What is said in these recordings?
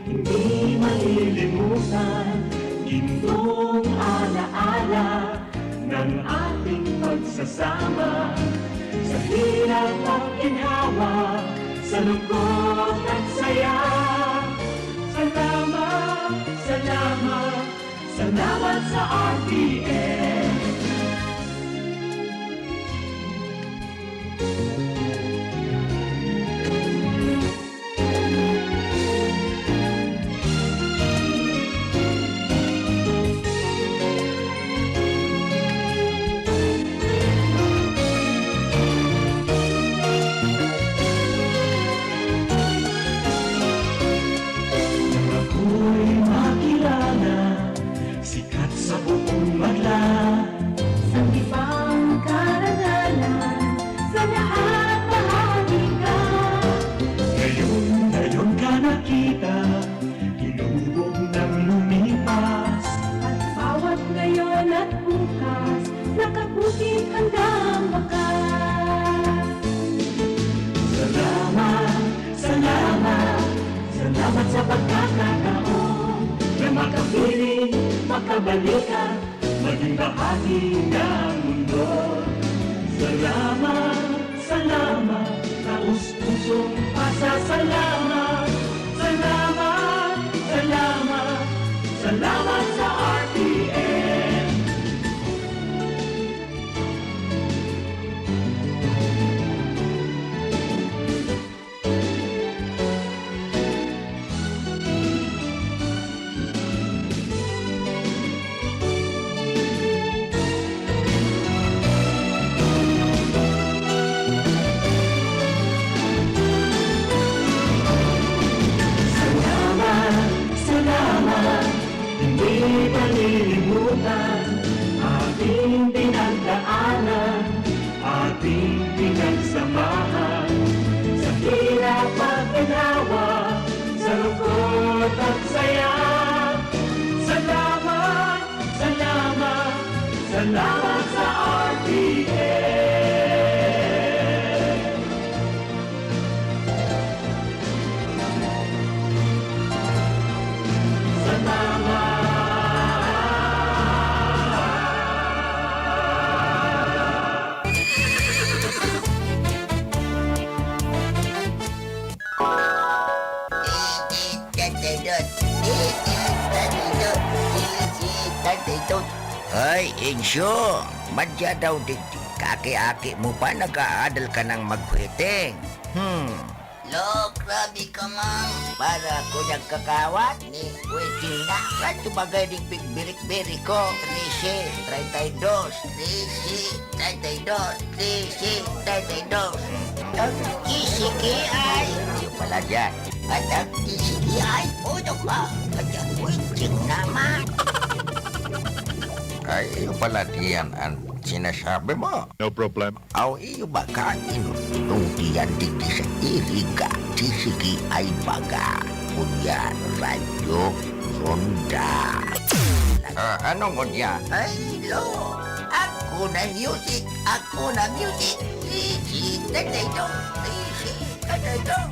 hindi malilimutan. Gintong alaala ng ating pagsasama, sa hirap at ginhawa, sa lungkot at saya. Salamat, salamat, salamat sa RTN. Ako'y makilala, sikat sa buong magla. Sanggipang karangalan, sa lahat bahagi ka. Ngayon ka nakita, hinubog ng lumipas. At bawat ngayon at bukas, nakaputing handang wakas. Salamat, salamat, salamat sa pagkakataon na makapiling, makabalikan, maging bahagi ng mundo. Salamat, salamat, taus-pusong pasasalamat. Salamat, salamat, salamat sa RTN. Salamat, salamat, hindi malilimutan. Ating pinagdaanan, ating pinagsamahan. Sa hirap at ginawa, sa lungkot at saya. Salamat, salamat, salamat sa RTN. Ay, Insyo, madya daw digdi. Kaki-aki mo pa nag-aadal ka ng magkwiting. Lo, grabe ka, Mang. Para ko nagkakawat ni Waiting na. Kanto bagay di bigbirik-birik ko. 13, 32, 13, 32, 13, 32. Ang isiki ay... Yung pala dyan. At ang isiki ay... Puno ka. At ang Waiting naman. Ay, iyo pala diyan ang sinasabi mo. No problem. Aw, iyo ba kain? Nung diyan digdi sa iriga, sisigi ay baga. Kunyan, radyo, ronda. Anong unya? Ay, lo. Ako na music. Ako na music. Easy, tataydo. Easy, tataydo.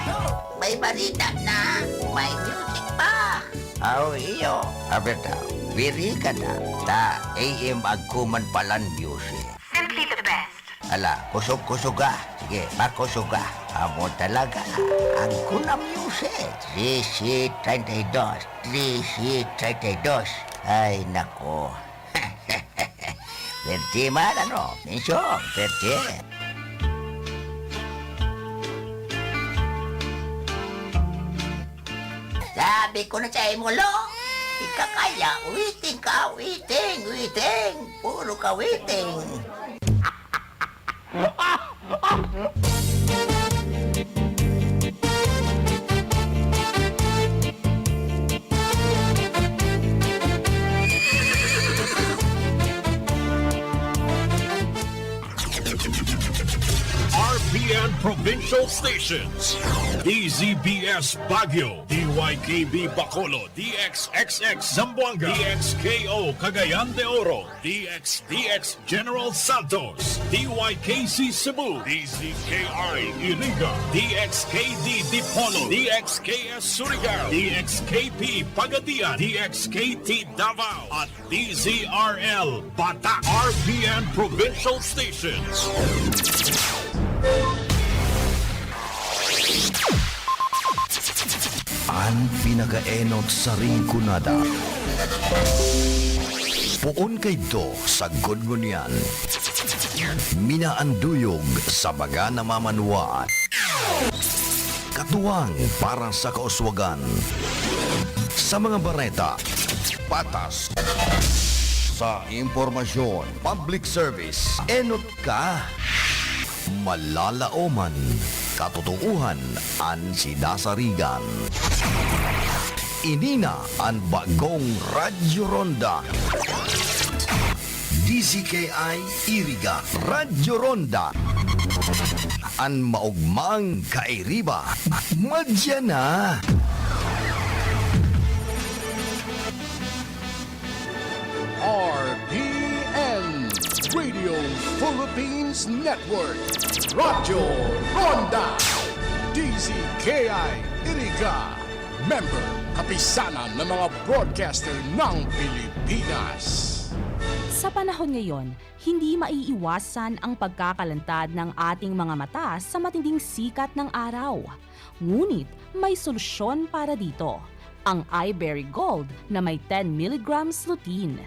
No. May balita na. May music pa. Aw, iyo. Abeta. Biri ka na, ta AM agkuman palan music. Simply the best. Ala, kusog-kusog ka. Sige, makusog ka. Amo talaga. Agko na music. 1332. 1332. Ay, nako. Pwede man, ano? Minso, pwede. Sabi ko na sa'yo mo, lo. Ika kaya, witing ka, witing. Puro ka witing. RPN provincial stations. DZBS Baguio, DYKB Bacolod, DXXX Zamboanga, DXKO Cagayan de Oro, DXDX General Santos, DYKC Cebu, DZKI Iriga, DXKD Dipolo, DXKS Surigao, DXKP Pagadian, DXKT Davao, at DZRL Bata RPN Provincial Stations. Ang pinakaenot sa ringkunada. Puon kay do sa gudgunyan. Minaanduyog sa baga namamanwaan. Katuwang para sa kauswagan. Sa mga bareta, patas. Sa impormasyon, public service, enot ka. Malalaoman, katotohuan, an sidasarigan. Inina ang bagong Radyo Ronda. DZKI Iriga Radyo Ronda. Ang maugmang kairiba. Madya na. RPN Radio Philippines Network Radyo Ronda DZKI Iriga Member Kapisanan ng mga broadcaster ng Pilipinas. Sa panahon ngayon, hindi maiiwasan ang pagkakalantad ng ating mga mata sa matinding sikat ng araw. Ngunit may solusyon para dito, ang iBerry Gold na may 10 mg lutein.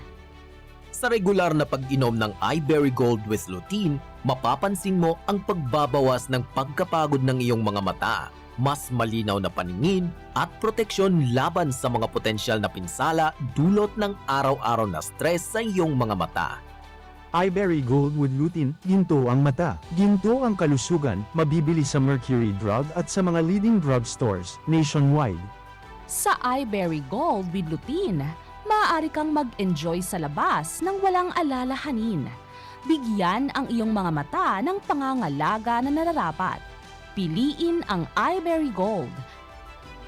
Sa regular na pag-inom ng iBerry Gold with lutein, mapapansin mo ang pagbabawas ng pagkapagod ng iyong mga mata, mas malinaw na paningin at proteksyon laban sa mga potensyal na pinsala dulot ng araw-araw na stress sa iyong mga mata. iBerry Gold with lutein, ginto ang mata. Ginto ang kalusugan, mabibili sa Mercury Drug at sa mga leading drugstores nationwide. Sa iBerry Gold with lutein, maaari kang mag-enjoy sa labas ng walang alalahanin. Bigyan ang iyong mga mata ng pangangalaga na nararapat. Piliin ang iBerry Gold.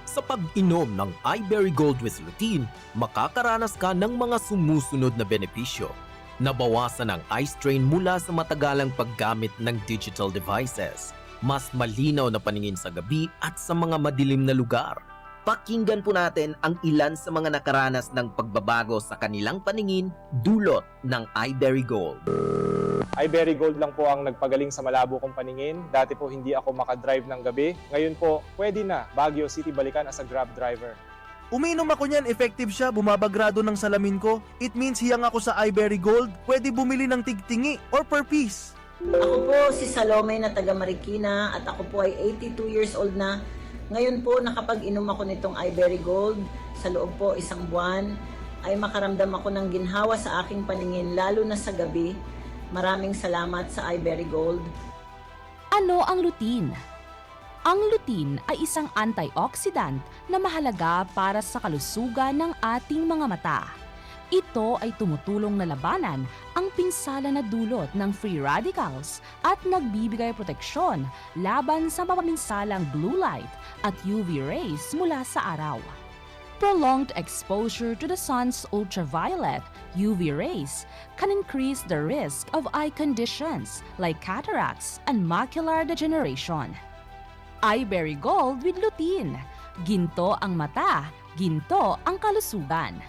Sa pag-inom ng iBerry Gold with lutein, makakaranas ka ng mga sumusunod na benepisyo. Nabawasan ang eye strain mula sa matagalang paggamit ng digital devices. Mas malinaw na paningin sa gabi at sa mga madilim na lugar. Pakinggan po natin ang ilan sa mga nakaranas ng pagbabago sa kanilang paningin dulot ng iBerry Gold. iBerry Gold lang po ang nagpagaling sa malabo kong paningin. Dati po hindi ako makadrive ng gabi. Ngayon po, pwede na Baguio City balikan as a Grab driver. Uminom ako niyan, effective siya, bumabagrado ng salamin ko. It means hiyang ako sa iBerry Gold, pwede bumili ng tigtingi or per piece. Ako po si Salome na taga Marikina at ako po ay 82 years old na. Ngayon po nakapag-inom ako nitong iBerry Gold. Sa loob po isang buwan ay makaramdam ako ng ginhawa sa aking paningin lalo na sa gabi. Maraming salamat sa iBerry Gold. Ano ang lutein? Ang lutein ay isang antioxidant na mahalaga para sa kalusugan ng ating mga mata. Ito ay tumutulong na labanan ang pinsala na dulot ng free radicals at nagbibigay proteksyon laban sa mapaminsalang blue light at UV rays mula sa araw. Prolonged exposure to the sun's ultraviolet UV rays can increase the risk of eye conditions like cataracts and macular degeneration. iBerry Gold with lutein. Ginto ang mata, ginto ang kalusugan.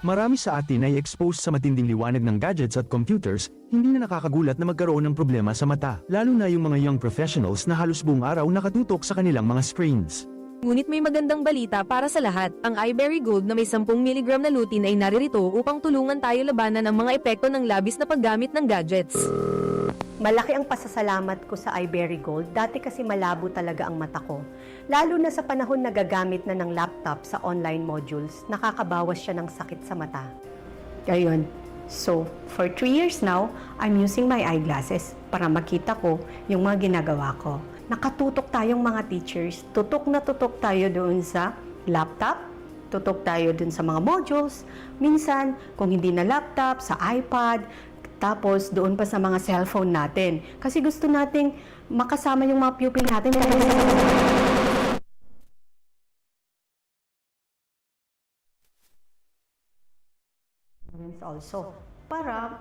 Marami sa atin ay exposed sa matinding liwanag ng gadgets at computers, hindi na nakakagulat na magkaroon ng problema sa mata, lalo na yung mga young professionals na halos buong araw nakatutok sa kanilang mga screens. Ngunit may magandang balita para sa lahat. Ang iBerry Gold na may 10 mg na lutein ay naririto upang tulungan tayo labanan ang mga epekto ng labis na paggamit ng gadgets. Malaki ang pasasalamat ko sa iBerry Gold. Dati kasi malabo talaga ang mata ko. Lalo na sa panahon na gagamit na ng laptop sa online modules, nakakabawas siya ng sakit sa mata. Ayun. So, for 3 years now, I'm using my eyeglasses para makita ko yung mga ginagawa ko. Nakatutok tayong mga teachers. Tutok na tutok tayo doon sa laptop. Tutok tayo doon sa mga modules. Minsan, kung hindi na laptop, sa iPad. Tapos, doon pa sa mga cellphone natin. Kasi gusto nating makasama yung mga pupil natin. Also, para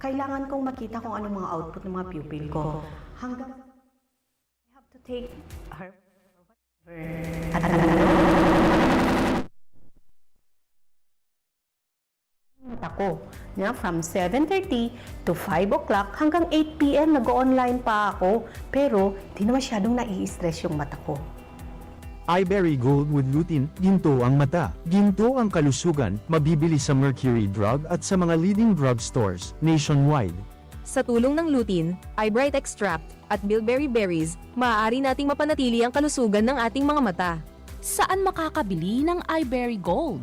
kailangan kong makita kung anong mga output ng mga pupil ko. Hanggang I have to take her ako. From 7:30 to 5 o'clock hanggang 8 p.m. nag-online pa ako. Pero di na masyadong nai-stress yung mata ko. iBerry Gold with lutein, ginto ang mata. Ginto ang kalusugan, mabibili sa Mercury Drug at sa mga leading drug stores nationwide. Sa tulong ng lutein, eyebright extract, at bilberry berries, maaari nating mapanatili ang kalusugan ng ating mga mata. Saan makakabili ng iBerry Gold?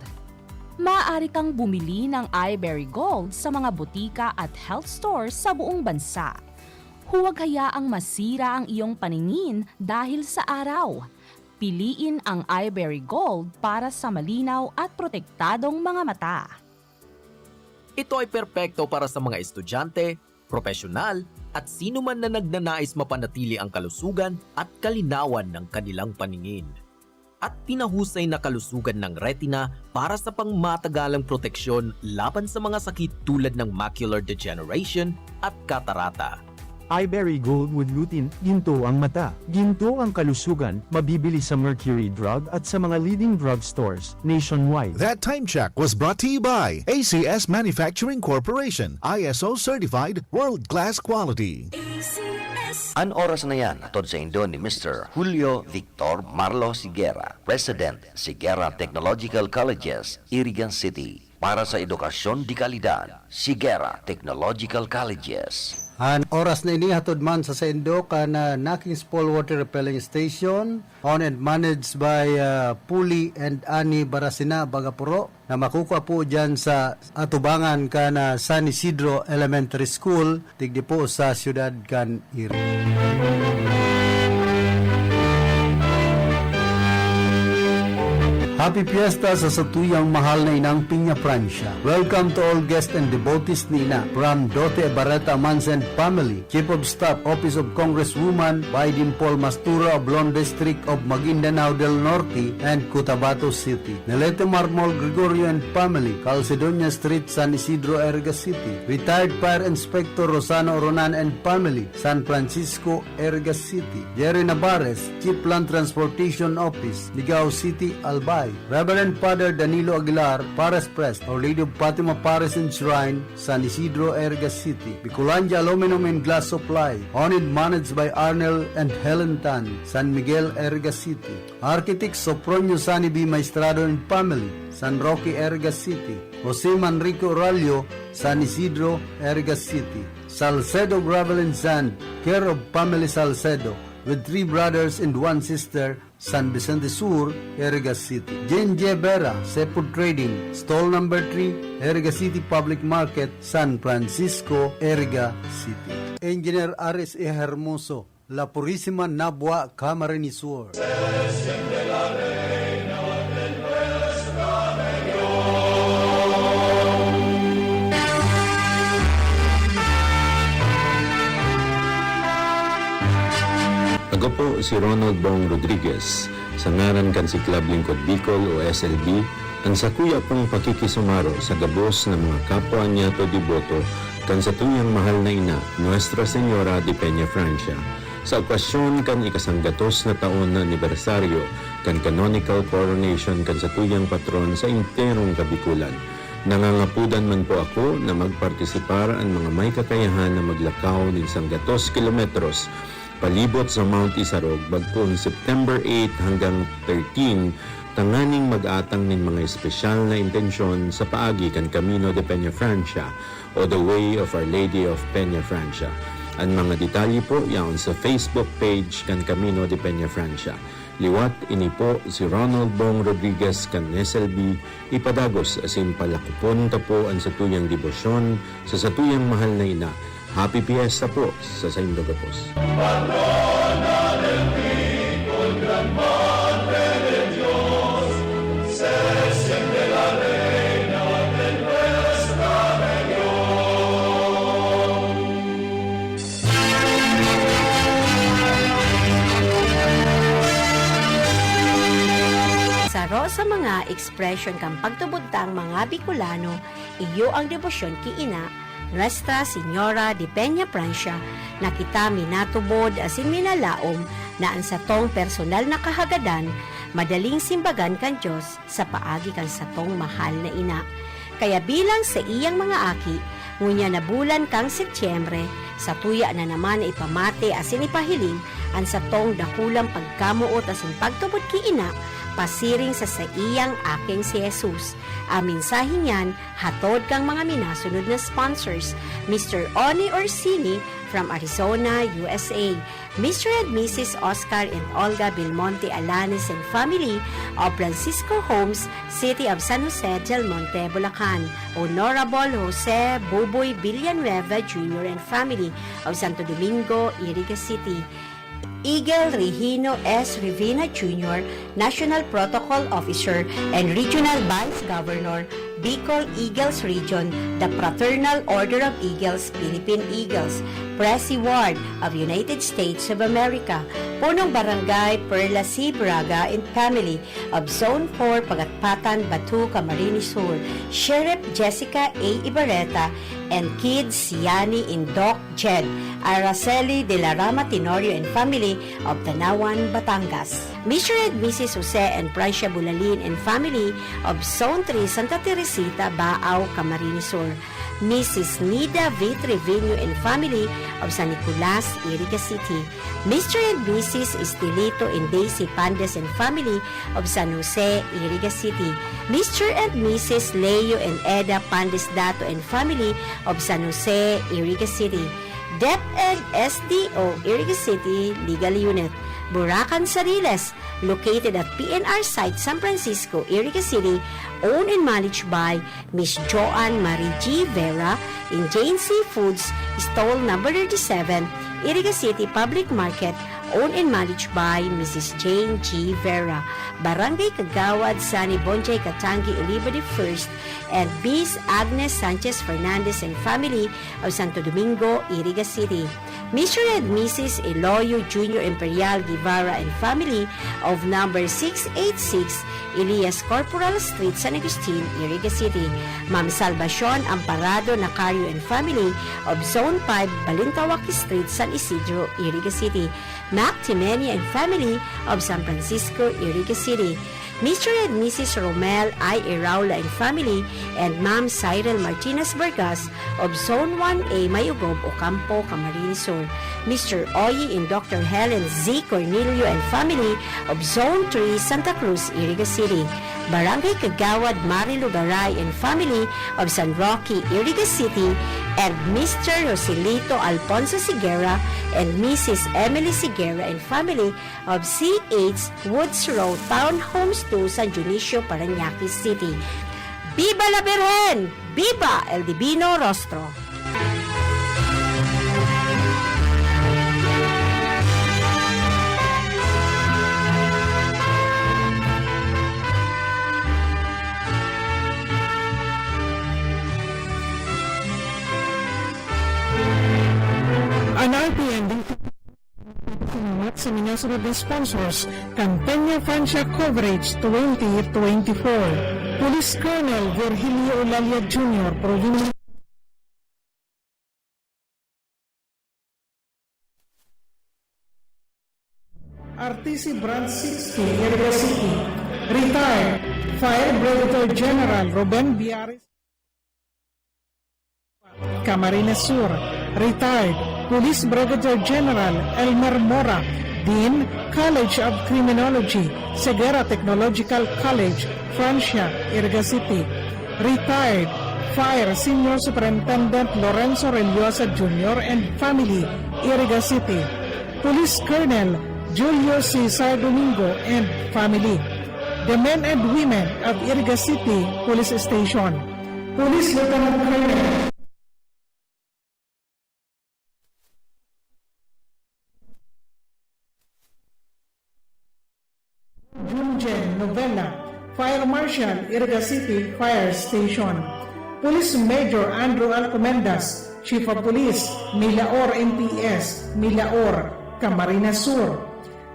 Maaari kang bumili ng iBerry Gold sa mga butika at health stores sa buong bansa. Huwag hayaang masira ang iyong paningin dahil sa araw. Piliin ang iBerry Gold para sa malinaw at protektadong mga mata. Ito ay perpekto para sa mga estudyante, profesional, at sino man na nagnanais mapanatili ang kalusugan at kalinawan ng kanilang paningin. At pinahusay na kalusugan ng retina para sa pangmatagalang proteksyon laban sa mga sakit tulad ng macular degeneration at katarata. iBerry Gold with lutein, ginto ang mata. Ginto ang kalusugan, mabibili sa Mercury Drug at sa mga leading drug stores nationwide. That time check was brought to you by ACS Manufacturing Corporation, ISO certified, world-class quality. An oras na yan, atod sa Indo ni Mr. Julio Victor Marlo Sigera, President, Sigera Technological Colleges, Irigan City. Para sa edukasyon di kalidad, Sigera Technological Colleges. An oras na ini hatod man sa Sendo kana Naking Spall Water Repelling Station owned and managed by Puli and Ani Barasina Bagapuro na makukuha po dyan sa atubangan kana San Isidro Elementary School tigdi po sa siyudad kan Iri. Happy Fiesta sa satuyang mahal na inang Piña Francia. Welcome to all guests and devotees ni Ina from Dote Barreta Mansen family, Chief of Staff, Office of Congresswoman Biden Paul Mastura of Lone District of Maguindanao del Norte and Cotabato City. Nelete Marmol Gregorio and family, Calcedonia Street, San Isidro, Erga City. Retired Fire Inspector Rosano Ronan and family, San Francisco, Erga City. Jerry Navarez, Chief Land Transportation Office, Ligao City, Albay. Reverend Father Danilo Aguilar, Pares Prest, Our Lady of Fatima Pares and Shrine, San Isidro, Erga City. Bicolandia Aluminum and Glass Supply, owned and managed by Arnel and Helen Tan, San Miguel, Erga City. Architect Sopronio Sani B. Maestrado and family, San Roque, Erga City. Jose Manrico Oralio, San Isidro, Erga City. Salcedo Gravel and Sand, care of family Salcedo, with 3 brothers and 1 sister, San Vicente Sur, Erga City. Jane J. Vera, Seaport Trading, stall number 3, Erga City Public Market, San Francisco, Erga City. Engineer Aris E. Hermoso, La Purísima Nabua, Camarines Sur. Ako po si Ronald Bong Rodriguez, sa ngaran kan si Club Lingkod Bicol o SLB, ang sakuya pong pakikisumaro sa gabos ng mga kapwa niya to diboto kan sa tuyang mahal na ina, Nuestra Señora de Peña Francia, sa okasyon kan ikasanggatos na taon na anibersaryo kan canonical coronation kan sa tuyang patron sa interong Kabikulan. Nangangapudan man po ako na magpartisipar ang mga may kakayahan na maglakaw ng 100 kilometros palibot sa Mount Isarog bagpon September 8 hanggang 13 tanganing mag-atang nin mga espesyal na intensyon sa paagi kan Camino de Peña Francia o The Way of Our Lady of Peña Francia. Ang mga detalye po yaon sa Facebook page kan Camino de Peña Francia. Liwat ini po si Ronald Bong Rodriguez kan SLB ipadagos asin palakupon ta po ang satuyang debosyon sa satuyang mahal na ina. Happy Fiesta po sa Saint Dogapos. Patrona del Pico, gran madre de Dios, se siente la reina de nuestra región. mga ekspresyon kang pagtubudtang mga Bicolano, iyo ang debosyon ki ina, Nuestra Señora de Peña Francia, na kita minatubod asin minalaom na ang satong personal na kahagadan, madaling simbagan kan Diyos sa paagi kan satong mahal na ina. Kaya bilang sa iyang mga aki, ngunya na bulan kang Setyembre, sa tuya na naman na ipamate asin ipahiling ang satong dakulang pagkamuot asin pagtubod ki ina, pasiring sa iyang aking si Jesus. Ang mensahe niyan, hatod kang mga minasunod na sponsors, Mr. Oni Orsini from Arizona, USA, Mr. and Mrs. Oscar and Olga Belmonte Alanes and family of Francisco Homes, City of San Jose del Monte, Bulacan, Honorable Jose Buboy Villanueva Jr. and family of Santo Domingo, Iriga City, Eagle Regino S. Rivina Jr., National Protocol Officer and Regional Vice Governor, Bicol Eagles Region, the Fraternal Order of Eagles, Philippine Eagles, Presi Ward of United States of America, Punong Barangay Perla C. Braga and family of Zone 4, Pagatpatan, Batu, Camarines Sur, Sheriff Jessica A. Ibarreta, and kids Yani in Doc Jed, Araceli de la Rama Tenorio and family of Tanawan, Batangas. Mr. and Mrs. Jose and Francia Bulalin and family of Zone 3, Santa Teresita, Baao, Camarines Sur. Mrs. Nida V. Trevino and family of San Nicolas, Iriga City. Mr. and Mrs. Estelito and Daisy Pandes and family of San Jose, Iriga City. Mr. and Mrs. Leo and Eda Pandes Dato and family of San Jose, Iriga City. DepEd SDO, Iriga City Legal Unit. Buracan Sariles, located at PNR site San Francisco, Iriga City, owned and managed by Miss Joanne Marie G. Vera in Jane Seafoods, stall number 37, Iriga City Public Market, owned and managed by Mrs. Jane G. Vera. Barangay Kagawad, Sani Bonjay Katangi, Oliva de First, and Miss Agnes Sanchez Fernandez and family of Santo Domingo, Iriga City. Mr. and Mrs. Eloyo Jr. Imperial Guevara and family of number 686 Elias Corporal Street, San Agustin, Iriga City. Ma'am Salvacion Amparado Nacario and family of Zone 5 Balintawak Street, San Isidro, Iriga City. Mac Timeni and family of San Francisco, Iriga City. Mr. and Mrs. Romel I. Iraula and family, and Ma'am Cyril Martinez Vargas of Zone 1A Mayugob, Ocampo, Camarines Sur. Mr. Oyi and Dr. Helen Z. Cornelio and family of Zone 3 Santa Cruz, Iriga City. Barangay Kagawad Marilu Garay and family of San Roque, Iriga City, and Mr. Joselito Alfonso Sigera and Mrs. Emily Sigera and family of C8 Woods Road Townhomes 2, San Dionisio, Parañaque City. Viva la Virgen! Viva el Divino Rostro! An RPN salamat sa minasunod na sponsors, Campanya Francia Coverage 2024, Police Colonel Virgilio Olalia Jr., Provincial RTC Branch 60, Iriga City, retired Fire Brigadier General Ruben Biares, Camarines Sur, retired Police Brigadier General Elmer Mora, Dean, College of Criminology, Segura Technological College, Francia, Iriga City. Retired Fire Senior Superintendent Lorenzo Reliosa Jr. and family, Iriga City. Police Colonel Julio Cesar Domingo and family. The men and women of Iriga City Police Station. Police Lieutenant Colonel Junjen Novella, Fire Marshal, Iriga City Fire Station. Police Major Andrew Alcomendas, Chief of Police, Milaor MPS, Milaor, Camarines Sur.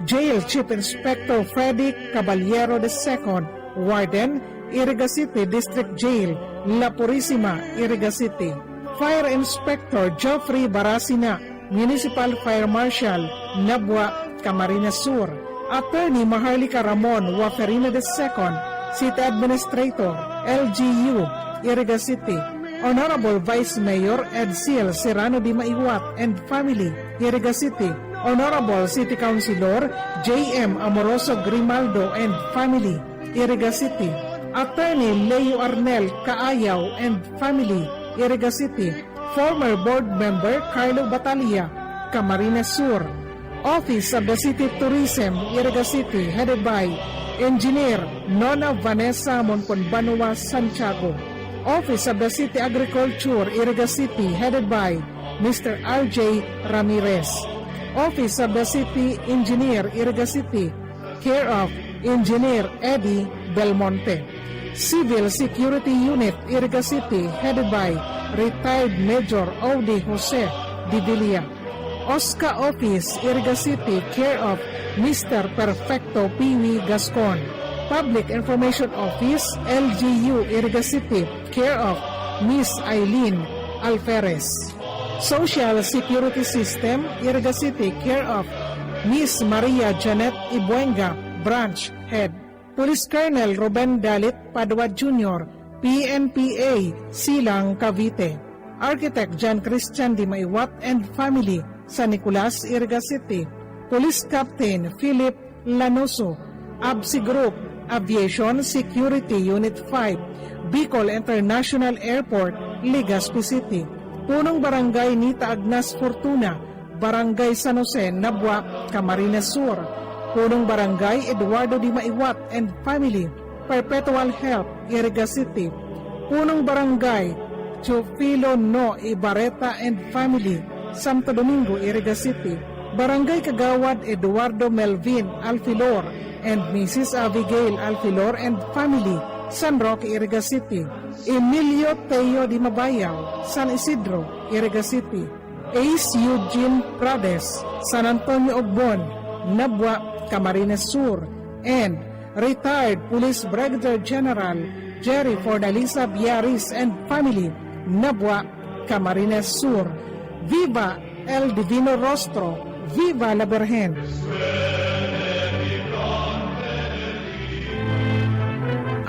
Jail Chief Inspector Freddy Caballero II, Warden, Iriga City District Jail, La Purisima, Iriga City. Fire Inspector Geoffrey Barasina, Municipal Fire Marshal, Nabwa, Camarines Sur. Attorney Maharlika Ramon Waferina II, City Administrator, LGU, Iriga City. Honorable Vice Mayor Edsel Serrano Di Maiwat and Family, Iriga City. Honorable City Councilor J.M. Amoroso Grimaldo and Family, Iriga City. Attorney Leo Arnel Kaayaw and Family, Iriga City. Former Board Member Carlo Batalia, Camarines Sur. Office of the City Tourism, Iriga City, headed by Engineer Nona Vanessa Monconbanua Santiago. Office of the City Agriculture, Iriga City, headed by Mr. R.J. Ramirez. Office of the City Engineer, Iriga City, care of Engineer Eddie Belmonte. Civil Security Unit, Iriga City, headed by Retired Major Odi Jose Divilla. OSCA Office, Iriga City, care of Mr. Perfecto Piwi Gascon. Public Information Office, LGU, Iriga City, care of Miss Eileen Alferez. Social Security System, Iriga City, care of Miss Maria Janet Ibuenga, Branch Head. Police Colonel Ruben Dalit Padua Jr., PNPA, Silang, Cavite. Architect John Christian Di Maiwat and Family, San Nicolas, Iriga City. Police Captain Philip Lanoso, ABSI Group, Aviation Security Unit 5, Bicol International Airport, Legazpi City. Punong Barangay Nita Agnas Fortuna, Barangay San Jose, Nabwa, Camarines Sur. Punong Barangay Eduardo Di Maiwat and Family, Perpetual Help, Iriga City. Punong Barangay Chofilo No Ibareta and Family, Santo Domingo, Iriga City. Barangay Kagawad Eduardo Melvin Alfilor and Mrs. Abigail Alfilor and Family, San Roque, Iriga City. Emilio Teo Di Mabayaw, San Isidro, Iriga City. Ace Eugene Prades, San Antonio Ogbon, Nabwa, Camarines Sur. And Retired Police Brigadier General Jerry Fordalisa Biaris and Family, Nabwa, Camarines Sur. Viva El Divino Rostro, Viva la Virgen.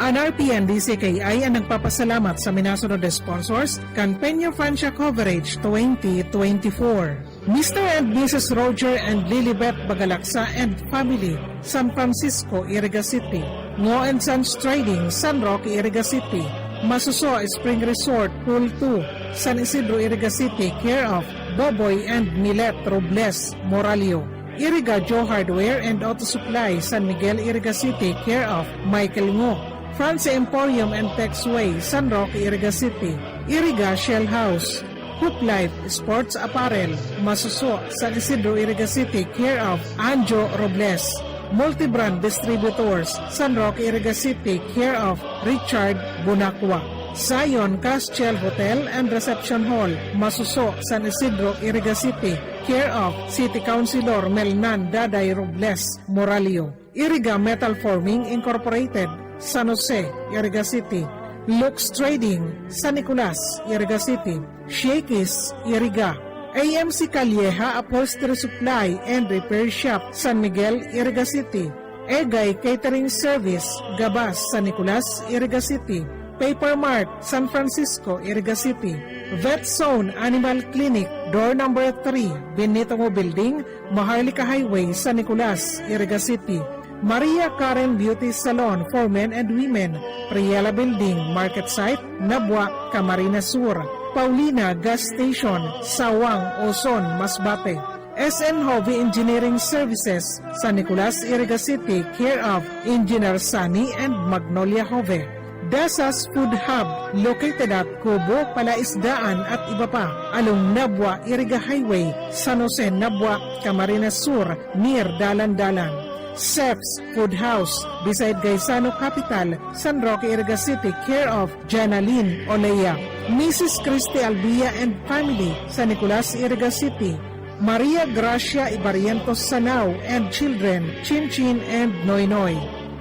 Ang RPN DCKI ang nagpapasalamat sa minasunod na sponsors, Campenia Francia Coverage 2024. Mr. and Mrs. Roger and Lilibet Bagalaksa and Family, San Francisco, Iriga City. Ngo and Sons Trading, San Roque, Iriga City. Masuso Spring Resort, Pool 2, San Isidro, Iriga City, care of Boboy and Milet Robles, Moralio. Iriga Joe Hardware and Auto Supply, San Miguel, Iriga City, care of Michael Ngo. France Emporium and Texway, San Roque, Iriga City. Iriga Shell House. Hoop Life Sports Apparel, Masuso, San Isidro, Iriga City, care of Anjo Robles. Multibrand Distributors, San Roque, Iriga City, care of Richard Bunacua. Zion Castiel Hotel and Reception Hall, Masuso, San Isidro, Iriga City, care of City Councilor Melnan Daday Robles, Moralio. Iriga Metal Forming Incorporated, San Jose, Iriga City. Lux Trading, San Nicolas, Iriga City. Shakey's, Iriga. AMC Calleja Upholstery Supply and Repair Shop, San Miguel, Iriga City. Egay Catering Service, Gabas, San Nicolas, Iriga City. Paper Mart, San Francisco, Iriga City. Vet Zone Animal Clinic, door number 3, Benito Building, Maharlika Highway, San Nicolas, Iriga City. Maria Karen Beauty Salon for Men and Women, Priela Building, Market Site, Nabwa, Camarines Sur. Paulina Gas Station, Sawang, Oson, Masbate. SN Hobby Engineering Services, San Nicolas, Iriga City, care of Engineer Sunny and Magnolia Hove. Dasas Food Hub, located at Kubo, Palaisdaan at iba pa, along Nabwa, Iriga Highway, San Jose, Nabwa, Camarines Sur, near Dalan-Dalan. Seps Food House, beside Gaisano Capital, San Roque, Iriga City, care of Janaline Olea. Mrs. Christy Albia and Family, San Nicolas, Iriga City. Maria Gracia Ibarientos Sanao and children, Chin Chin and Noy Noy.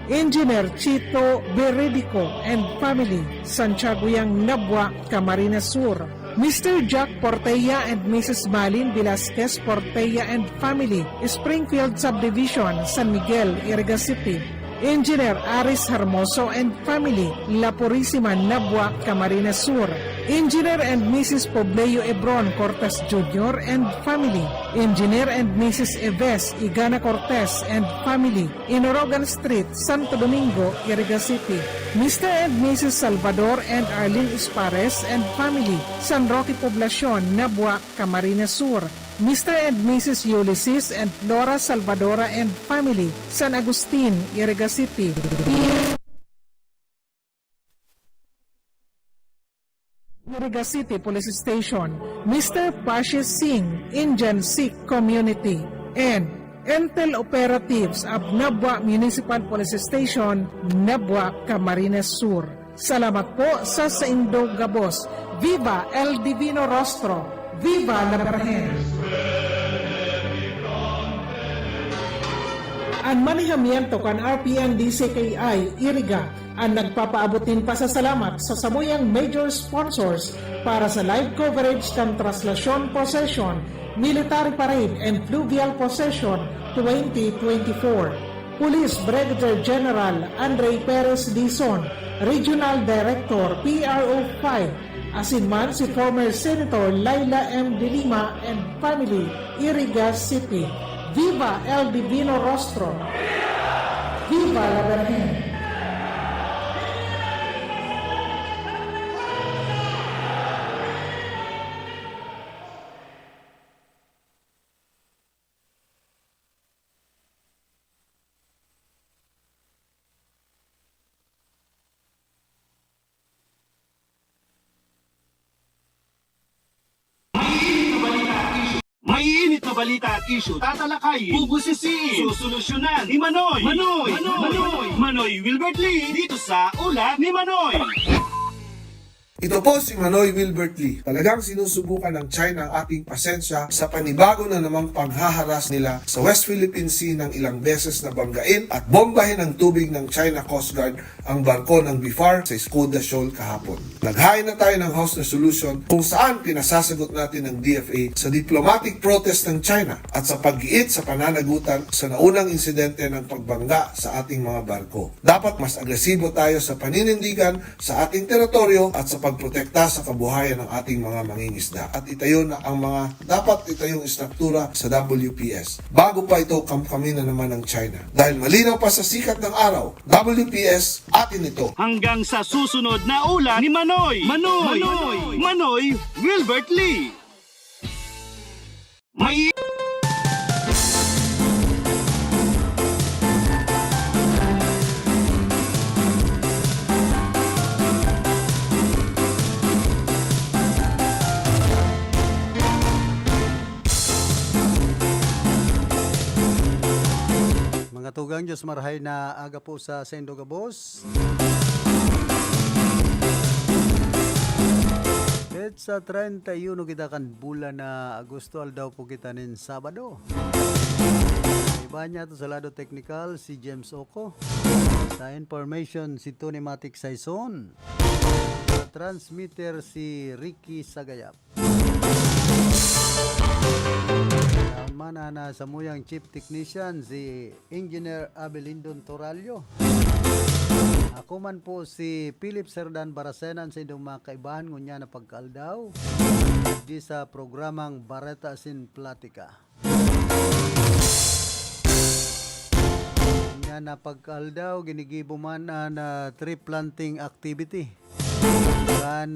Engineer Chito Beridico and family, Santiagoyang Nabwa, Camarines Sur. Mr. Jack Portella and Mrs. Malin Velasquez Portella and family, Springfield Subdivision, San Miguel, Iriga City. Engineer Aris Hermoso and family, La Purisima, Nabwa, Camarines Sur. Engineer and Mrs. Pobleo Ebron Cortez Jr. and family. Engineer and Mrs. Eves Igana Cortez and family, Inorogan Street, Santo Domingo, Iriga City. Mr. and Mrs. Salvador and Arlene Espares and family, San Roque Poblacion, Nabwa, Camarines Sur. Mr. and Mrs. Ulysses and Laura Salvadora and family, San Agustin, Iriga City. Iriga City Police Station, Mr. Pashis Singh, Indian Sikh Community, and Intel Operatives of Nabwa Municipal Police Station, Nabwa, Camarines Sur. Salamat po sa Indo Gabos. Viva El Divino Rostro! Viva la Virgen! Ang manihamiento kan RPN DCKI Iriga ang nagpapaabutin pa sa salamat sa samuyang major sponsors para sa live coverage ng Traslasyon Procession, Military Parade and Fluvial Procession 2024. Police Brigadier General Andre Perez Dizon, Regional Director PRO 5, asinman si former Senator Laila M. De Lima and family, Iriga City. Viva El Divino Rostro! Viva la Virgen! Maiinit na balita at issue, tatalakayin, bubusisiin, susolusyonan ni Manoy. Manoy Wilbert Lee, dito sa Ulat ni Manoy. Ito po si Manoy Wilbert Lee. Talagang sinusubukan ng China ang ating pasensya sa panibago na namang panghaharas nila sa West Philippine Sea ng ilang beses na banggain at bombahin ng tubig ng China Coast Guard ang barko ng BIFAR sa Escuda Shoal kahapon. Naghain na tayo ng House Resolution kung saan pinasasagot natin ng DFA sa diplomatic protest ng China at sa pag-giit sa pananagutan sa naunang insidente ng pagbangga sa ating mga barko. Dapat mas agresibo tayo sa paninindigan sa ating teritoryo at sa pagprotekta sa kabuhayan ng ating mga mangingisda at itayo na ang mga dapat itayong istruktura sa WPS bago pa ito kamkami na naman ng China. Dahil malinaw pa sa sikat ng araw, WPS atin ito. Hanggang sa susunod na ulat ni Manoy Wilbert Lee. Mga tugang Diyos marahay na aga po sa Indo Gabos. At sa 31 kita kan bulan na Agosto aldaw po kita nin Sabado. Iba niya to sa lado technical si James Oko. Sa information si Tony Matic Saison. Sa transmitter si Ricky Sagayap. Mana na sa muyang chief technician si Engineer Abelindon Toralio. Ako man po si Philip Serdan Barasenan sa inyong mga kaibahan ngunya na pagkaldaw di sa programang Bareta Sin Platica. Ngunya na pagkaldaw ginigibo man na tree planting activity kan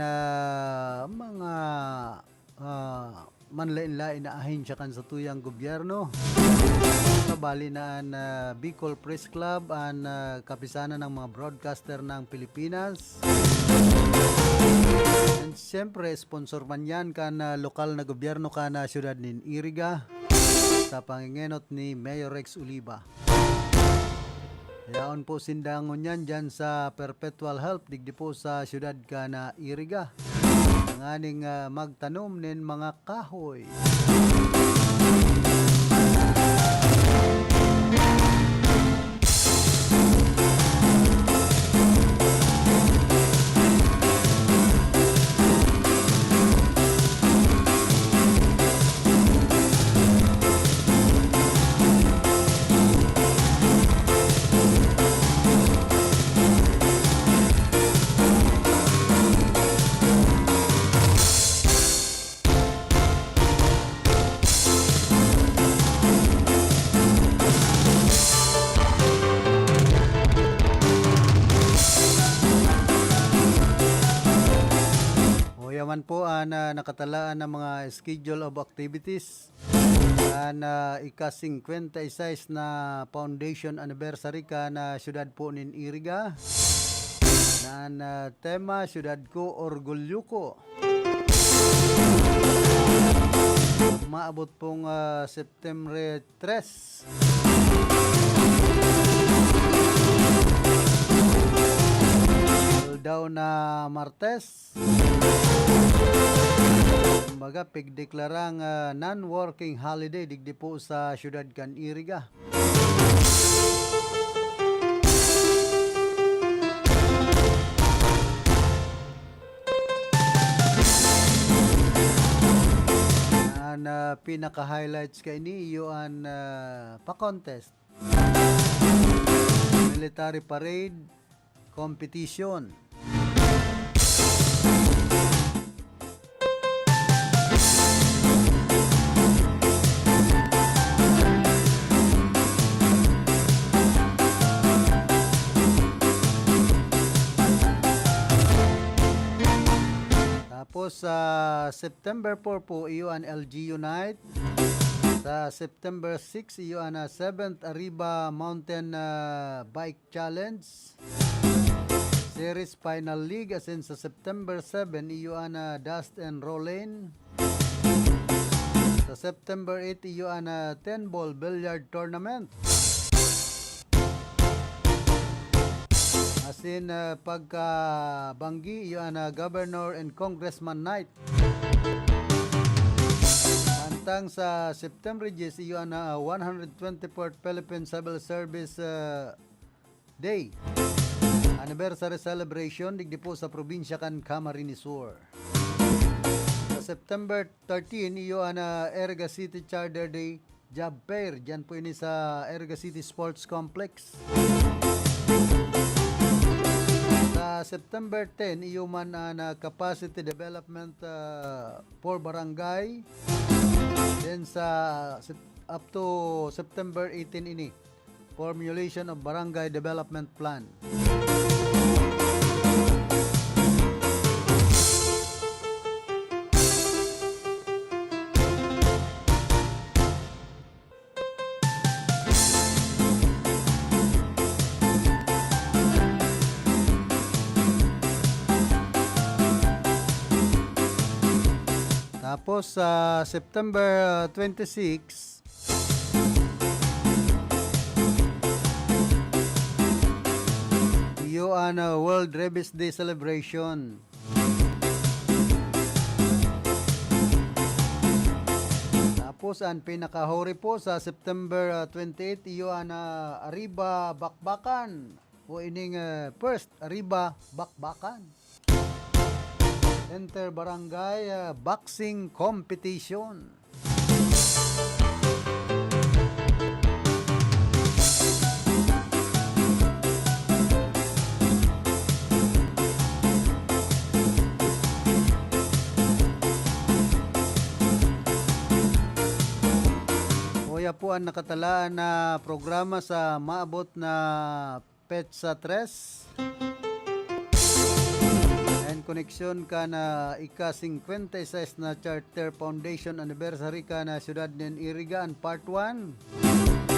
mga manlain-lain na ahinsya kan sa tuyang gobyerno. Kabali na ang Bicol Press Club ang kapisanan ng mga broadcaster ng Pilipinas. And siyempre, sponsor man yan kan lokal na gobyerno ka na siyudad ni Iriga sa pangingenot ni Mayor Rex Uliba. Yaon po sindangon yan dyan sa Perpetual Help digdi po sa siyudad ka na Iriga. Ang aning magtanom nin mga kahoy. naman po na nakatalaan ng mga schedule of activities na ika-56 na foundation anniversary ka na syudad po nin Iriga. Na tema syudad ko Orgulyo ko. Maabot pong September 3. Daw na Martes. Kumbaga, pigdeklarang non-working holiday digdi po sa syudad kan Iriga. Na pinaka-highlights kay ni yung pa-contest. Military parade competition. Tapos sa September 4 po, iyon LG Unite. Sa September 6, iyon 7th Arriba Mountain Bike Challenge. Series Final League. As in sa September 7, iyon Dust and Rollin. Sa September 8, iyon 10-ball billiard tournament. As in, pagka-banggi, yun Governor and Congressman Night. Antang sa September 10, yun 124th Philippine Civil Service Day. Anniversary celebration, digdi po sa probinsya kan Camarines Sur. Sa September 13, yun Erga City Charter Day Job Fair. Diyan po ini sa Erga City Sports Complex. Sa September 10, iyuman na capacity development for barangay. Then sa up to September 18 ini, formulation of barangay development plan. Tapos sa September 26, iyon World Rabies Day celebration. Tapos ang pinakahuri po sa September 28, iyon Arriba Bakbakan. O ining first Arriba Bakbakan. Enter Barangay Boxing Competition. Kuya po ang nakatalaan na programa sa maabot na PETSA 3. Koneksyon ka na ika-56 na Charter Foundation Anniversary ka na Syudad ng Iriga and Part 1.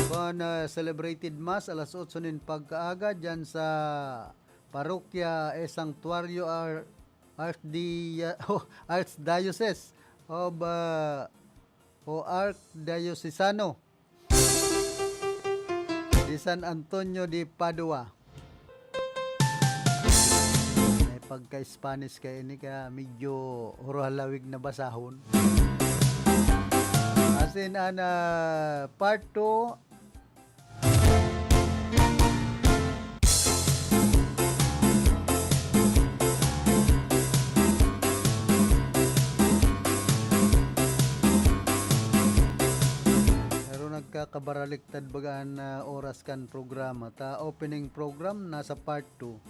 Kon celebrated Mass alas 8 nin pagkaaga dyan sa Parokya Sanctuario Archdiocese of Archdiocesano di San Antonio de Padua. Pagka-Spanish kayo ni ka medyo hurhalawig na basahon. As in, part 2, pero nagkakabaraliktad bagaan na oras kan programa. Ta opening program nasa part 2.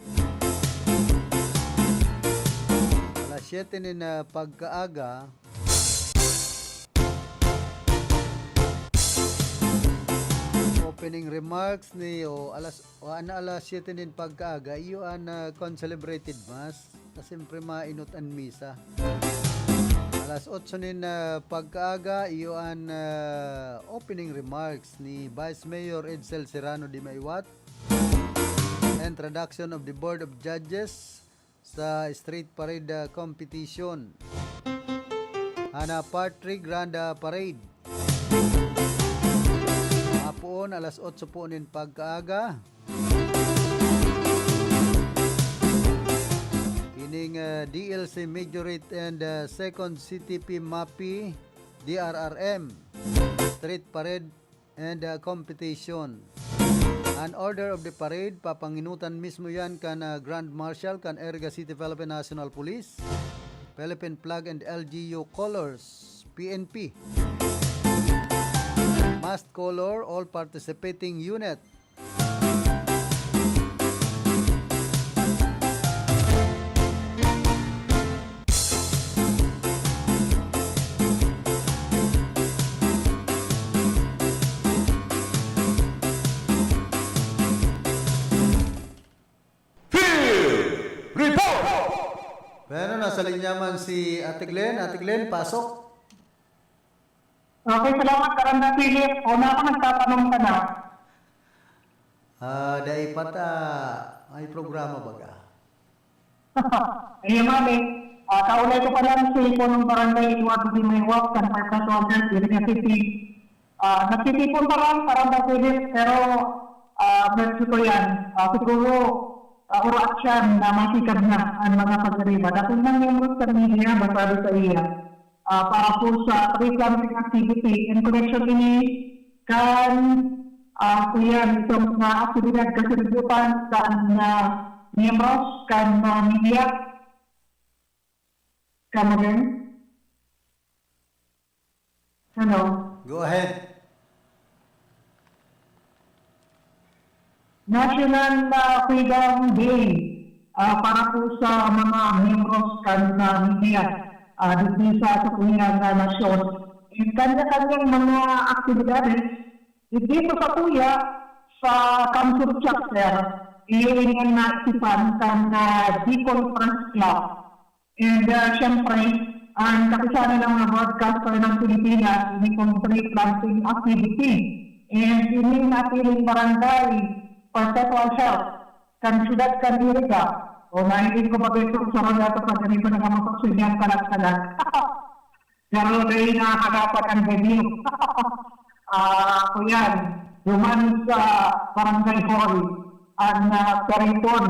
7 ni na pagkaaga opening remarks ni alas 7 din pagkaaga iyo an con-celebrated mass kasi siyempre mainot an misa. Alas 8 nin pagkaaga, iyon opening remarks ni Vice Mayor Edsel Serrano de Maiwat. Introduction of the Board of Judges sa Street Parade Competition. Ana Part 3 Grand Parade. Hapon, alas 8 po nin pagkaaga. Kining DLC Majorate and Second CTP MAPI DRRM Street Parade and Competition. An order of the parade, papanginutan mismo yan kan Grand Marshal kan Erga City Philippine National Police, Philippine Flag and LGU Colors, PNP. Must color all participating unit. Pero nasa linya man si Ate Glenn. Ate Glenn, pasok. Okay, salamat Karanda Philip. Una ako nagtatanong ka na. Dapat may programa ba ka? Ayun mami, kaulay ko pa lang si Punong Barangay Eduardo de Maywak, San Marcos Soldiers, Iriga City. Nagtitipon pa lang Karanda Philip, pero medyo ko yan. Siguro, uraat siya na masikab na ang mga pag-ariba. Dahil nang yung sa media, basado sa iya, para po sa pre-planting activity and connection ini kan kuyan itong mga aktibidad kasilibutan kan miyembros kan media kan Hello? Go ahead. National Freedom Day para po sa mga miyembros kan media dito sa Kuya na nasyon. And kanya-kanyang mga aktibidades dito sa Kuya sa Council Chapter, iyon na isipan kan Bicol Press Club. And syempre, ang kapisanan ng mga broadcaster ng Pilipinas, ini pong pre-planting activity. And ini natin barangay for sexual health, kan syudad kan Iriga, o nahilig ko mag-isip sa mga ito pag ganito na kamapagsunyang kalat-kalat. Pero dahil nakakadapat ang venue. Kuyan, yuman sa barangay hall, ang Periton,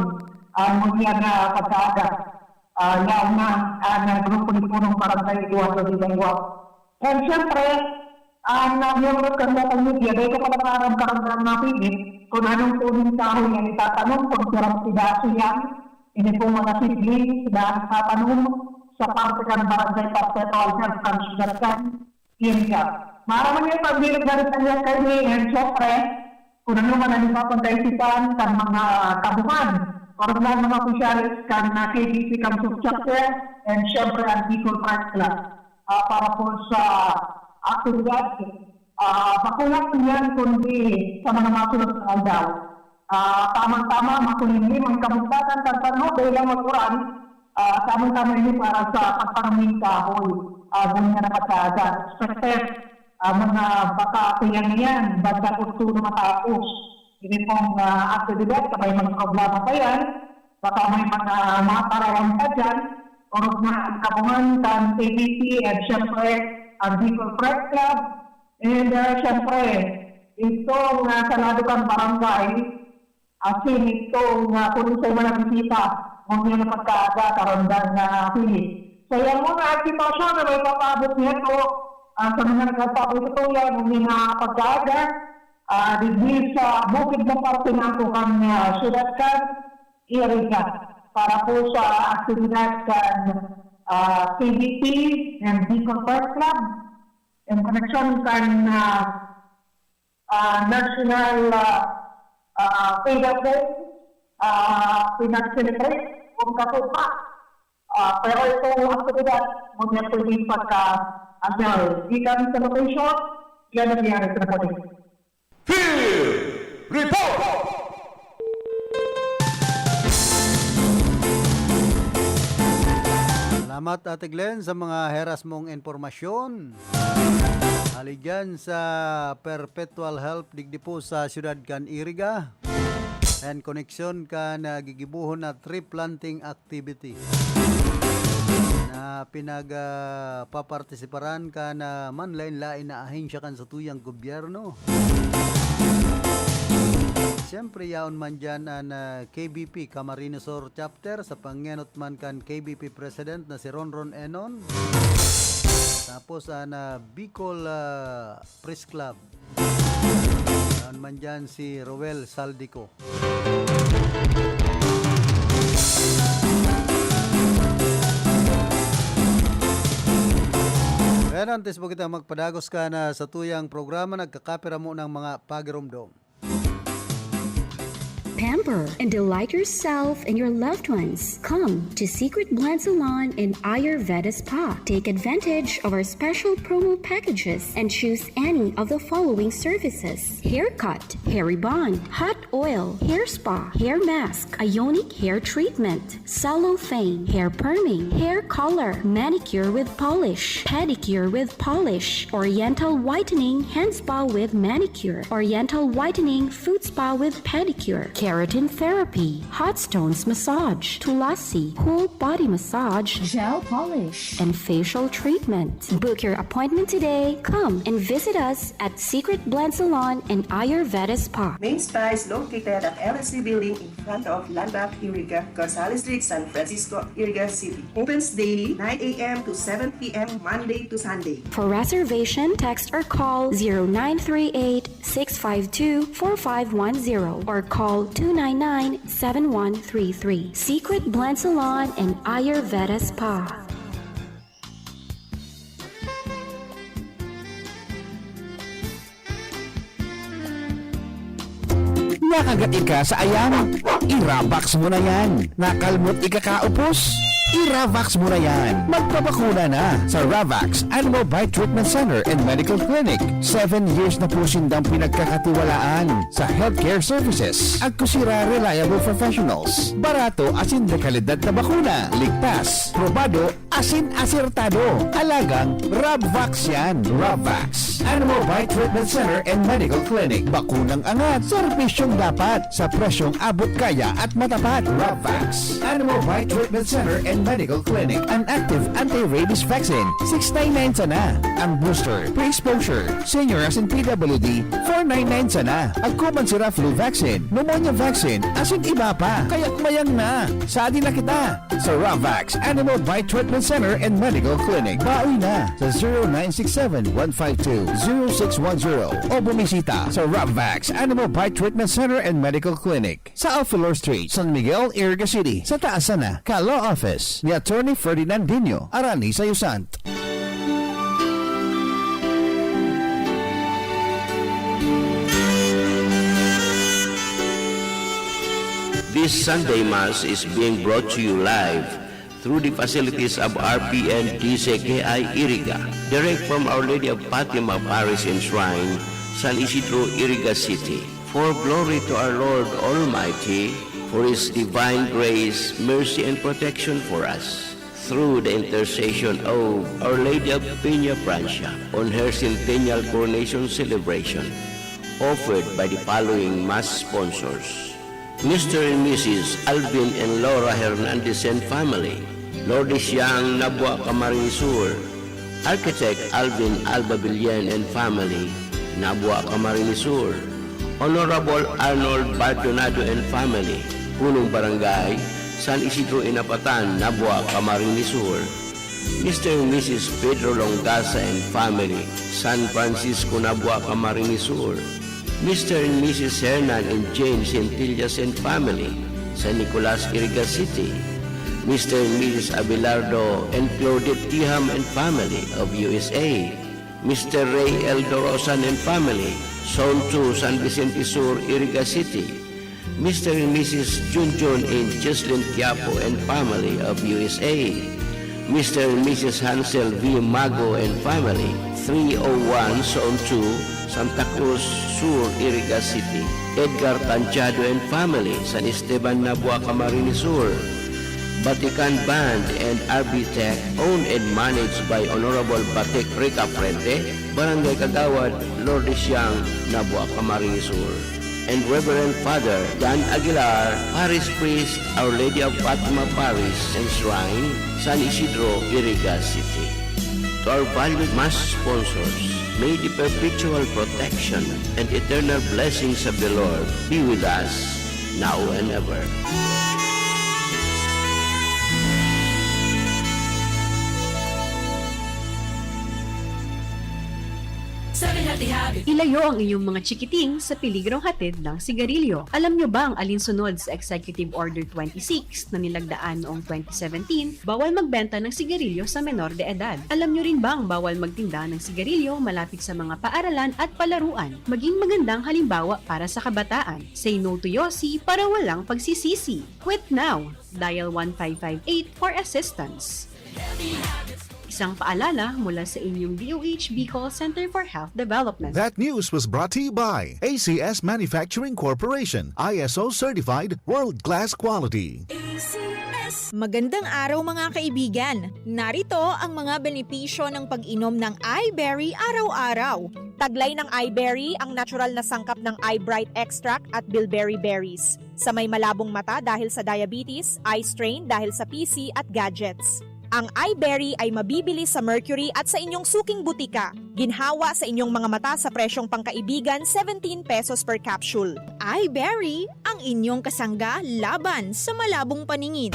ang muli na pagkaaga. Yaw na ang grupo ni Punong Barangay Eduardo de Maywak. And syempre, ang miyembro kan local media, dahil ko pala karamdaman na pilit, kung anong tuning kahoy ang itatanong, kung sarap sidaso yan, ini po mga siblings na tatanong sa parte kan barangay Pastetal Health kan Sudarkan, yun ka. Maraming yung pagbilig na rin niya kayo, and syempre, kung ano man ang ipapagkaisipan kan mga kabuhan, or mga opisyalis kan KBC Council Chapter, and syempre ang Bicol Press Club, para po sa aktibidad. Makulat yan kundi sa mga masunod na aldaw. Tamang-tama, makulimlim ang kabutatan kan tanho dahil lang mag-uran, tamang-tama ini para sa pagpanaming kahoy. Doon nga nakataga. Expected, mga baka kaya yan, basta kurto na matapos. Ini pong aktibidad, may mga problema pa yan, baka may mga parawan pa dyan, o mga kabungan kan KBC at syempre ang Bicol Press Club. And syempre, itong Saladukan Barangay, asin itong kung sa'yo mga bisita, kung yan na pagkaaga, karandan na pili. So yan mga aktitasyon na may papabot niya ito, sa mga nagpapabot ito yan, kung yan na pagkaaga, di sa bukid na parte na ito kang syudad kan Iriga, para po sa aktibidad kan KBC and Bicol Press Club, in connection kan National Freedom Day, pinag-celebrate kung katupa. Pero itong aktibidad, muna pwede pagka-agay. Ikan sa location, yan ang nangyari sa natin. Field Report! Salamat Salamat Ate Glenn sa mga heras mong informasyon. Ali dyan sa Perpetual Help digdi po sa Siyudad kan Iriga. And connection ka na gigibuhon na tree planting activity. Na papartisiparan ka na manlain-lain na ahensya kan sa tuyang gobyerno. Siyempre yaon man dyan ang KBP Camarines Sur Chapter sa pangenot man kan KBP President na si Ronron Enon. Tapos ang Bicol Press Club. Yaon man dyan si Roel Saldico. Kaya nantes po kita magpadagos ka na sa tuyang programa nagkakapira mo ng mga pagirumdom. Pamper and delight yourself and your loved ones. Come to Secret Blend Salon in Ayurveda Spa. Take advantage of our special promo packages and choose any of the following services: haircut, hair rebond, hot oil, hair spa, hair mask, ionic hair treatment, cellophane, hair perming, hair color, manicure with polish, pedicure with polish, oriental whitening hand spa with manicure, oriental whitening foot spa with pedicure, keratin therapy, hot stones massage, tulasi, whole body massage, gel polish, and facial treatment. Book your appointment today. Come and visit us at Secret Blend Salon and Ayurveda Spa. Main Spa is located at LSC Building in front of Landback, Iriga, Gonzales Street, San Francisco, Iriga City. Opens daily 9 a.m. to 7 p.m. Monday to Sunday. For reservation, text or call 0938-652-4510 or call 299-7133. Secret Blend Salon and Ayurveda Spa. Nakagati ka sa ayam, i-Ravax mo na yan. Nakalmot ikakaupos, i-Ravax mo na yan. Magpabakuna na sa Ravax Animal Bite Treatment Center and Medical Clinic. 7 years na po sindang pinagkakatiwalaan sa healthcare services. Agkusira reliable professionals. Barato asin de kalidad na bakuna. Ligtas, probado, asin asertado. Alagang Ravax yan. Ravax Animal Bite Treatment Center and Medical Clinic. Bakunang angat, serbisyong dapat sa presyong abot kaya at matapat. Ravax Animal Bite Treatment Center and Medical Clinic. An active anti-rabies vaccine. 699 sana. Ang booster, pre-exposure, senior as in PWD, 499 sana. Agkuman sira flu vaccine, pneumonia vaccine, asin iba pa. Kaya't mayang na. Saan na kita? Sa Ravax Animal Bite Treatment Center and Medical Clinic. Baoy na sa 0967-152-0610 o bumisita sa Ravax Animal Bite Treatment Center and Medical Clinic sa Alfalor Street, San Miguel, Iriga City. Sa taas na, Ka-Law Office ni Attorney Ferdinand Dino, Arani Sayusant. This Sunday Mass is being brought to you live through the facilities of RPN DCKI Iriga, direct from Our Lady of Fatima Parish and Shrine, San Isidro, Iriga City. For glory to our Lord Almighty, for His divine grace, mercy, and protection for us, through the intercession of Our Lady of Peña Francia on her centennial coronation celebration, offered by the following Mass sponsors: Mr. and Mrs. Alvin and Laura Hernandez and family, Lourdes Yang Nabua Camarines Sur, Architect Alvin Alba Villan and family, Nabua Camarines Sur, Honorable Arnold Bardonado and family, Punong Barangay, San Isidro Inapatan, Nabua Camarines Sur, Mr. and Mrs. Pedro Longasa and family, San Francisco, Nabua Camarines Sur, Mr. and Mrs. Hernan and Jane Centillas and family, San Nicolas, Iriga City, Mr. and Mrs. Abelardo and Claudette Tiham and family of USA, Mr. Ray L. Dorosan and family, Zone 2, San Vicente Sur, Iriga City, Mr. and Mrs. Junjun and Jocelyn Quiapo and family of USA, Mr. and Mrs. Hansel V. Mago and family, 301 Zone 2, Santa Cruz Sur, Iriga City, Edgar Tanchado and family, San Esteban, Nabua, Camarines Sur, Vatican Band and Arbitec, owned and managed by Honorable Batik Rica Frente, Barangay Kagawad, Lourdes Yang, Nabua, Camarines Sur, and Reverend Father Dan Aguilar, Parish Priest, Our Lady of Fatima Parish and Shrine, San Isidro, Iriga City. To our valued mass sponsors, may the perpetual protection and eternal blessings of the Lord be with us now and ever. Ilayo ang iyong mga chikiting sa peligrong hatid ng sigarilyo. Alam nyo ba ang alinsunod sa Executive Order 26 na nilagdaan noong 2017, bawal magbenta ng sigarilyo sa menor de edad? Alam nyo rin ba ang bawal magtinda ng sigarilyo malapit sa mga paaralan at palaruan? Maging magandang halimbawa para sa kabataan. Say no to Yossi para walang pagsisisi. Quit now! Dial 1558 for assistance. Isang paalala mula sa inyong DOH Bicol Center for Health Development. That news was brought to you by ACS Manufacturing Corporation, ISO certified, world-class quality. Magandang araw mga kaibigan! Narito ang mga benepisyo ng pag-inom ng iBerry araw-araw. Taglay ng iBerry ang natural na sangkap ng iBright extract at bilberry berries. Sa may malabong mata dahil sa diabetes, eye strain dahil sa PC at gadgets. Ang iBerry ay mabibili sa Mercury at sa inyong suking butika. Ginhawa sa inyong mga mata sa presyong pangkaibigan, 17 pesos per capsule. iBerry, ang inyong kasangga laban sa malabong paningin.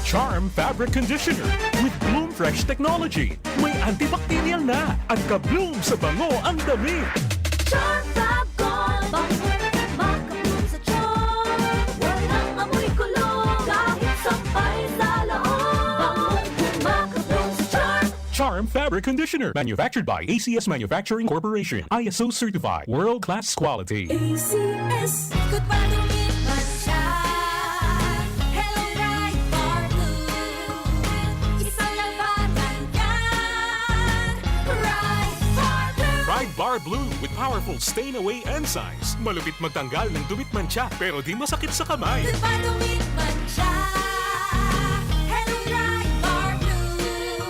Charm Fabric Conditioner with Bloom Fresh Technology. May antibacterial na at ka-bloom sa bango ang dami. Charm Fab Gold, bango, maka-bloom sa charm. Walang amoy kulong, kahit sampay sa laon. Maka-bloom sa charm. Charm Fabric Conditioner, manufactured by ACS Manufacturing Corporation. ISO certified, world-class quality. ACS, good pa lumit man siya. Hello, Bright Bar Blue. Isang labanan yan. Bright Bar Blue. Pride Bar Blue with powerful stain-away enzymes. Malupit magtanggal ng dumit mancha pero di masakit sa kamay. Good pa lumit man siya. Hello, Bright Bar Blue.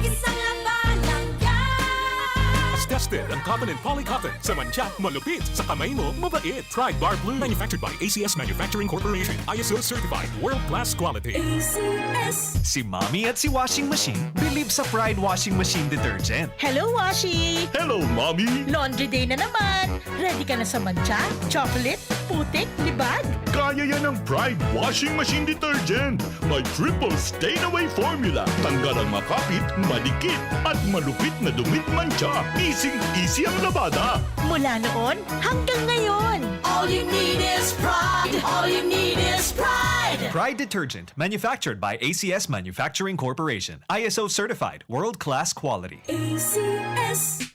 Isang labanan yan. As tested ang cotton and polycotton. Sa mancha, malupit. Sa kamay mo, mabait. Pride Bar Blue, manufactured by ACS Manufacturing Corporation. ISO certified, world-class quality. ACS. Si Mommy at si Washing Machine believe sa Pride Washing Machine Detergent. Hello, Washi! Hello, Mommy! Laundry day na naman! Ready ka na sa mancha, chocolate, putik, libag? Kaya yan ang Pride Washing Machine Detergent. May triple stain-away formula. Tanggal ang makapit, malikit, at malupit na dumit mancha. Easy ang labada. Mula noon hanggang ngayon. All you need is pride. All you need is pride. Pride Detergent, manufactured by ACS Manufacturing Corporation. ISO certified, world-class quality. ACS.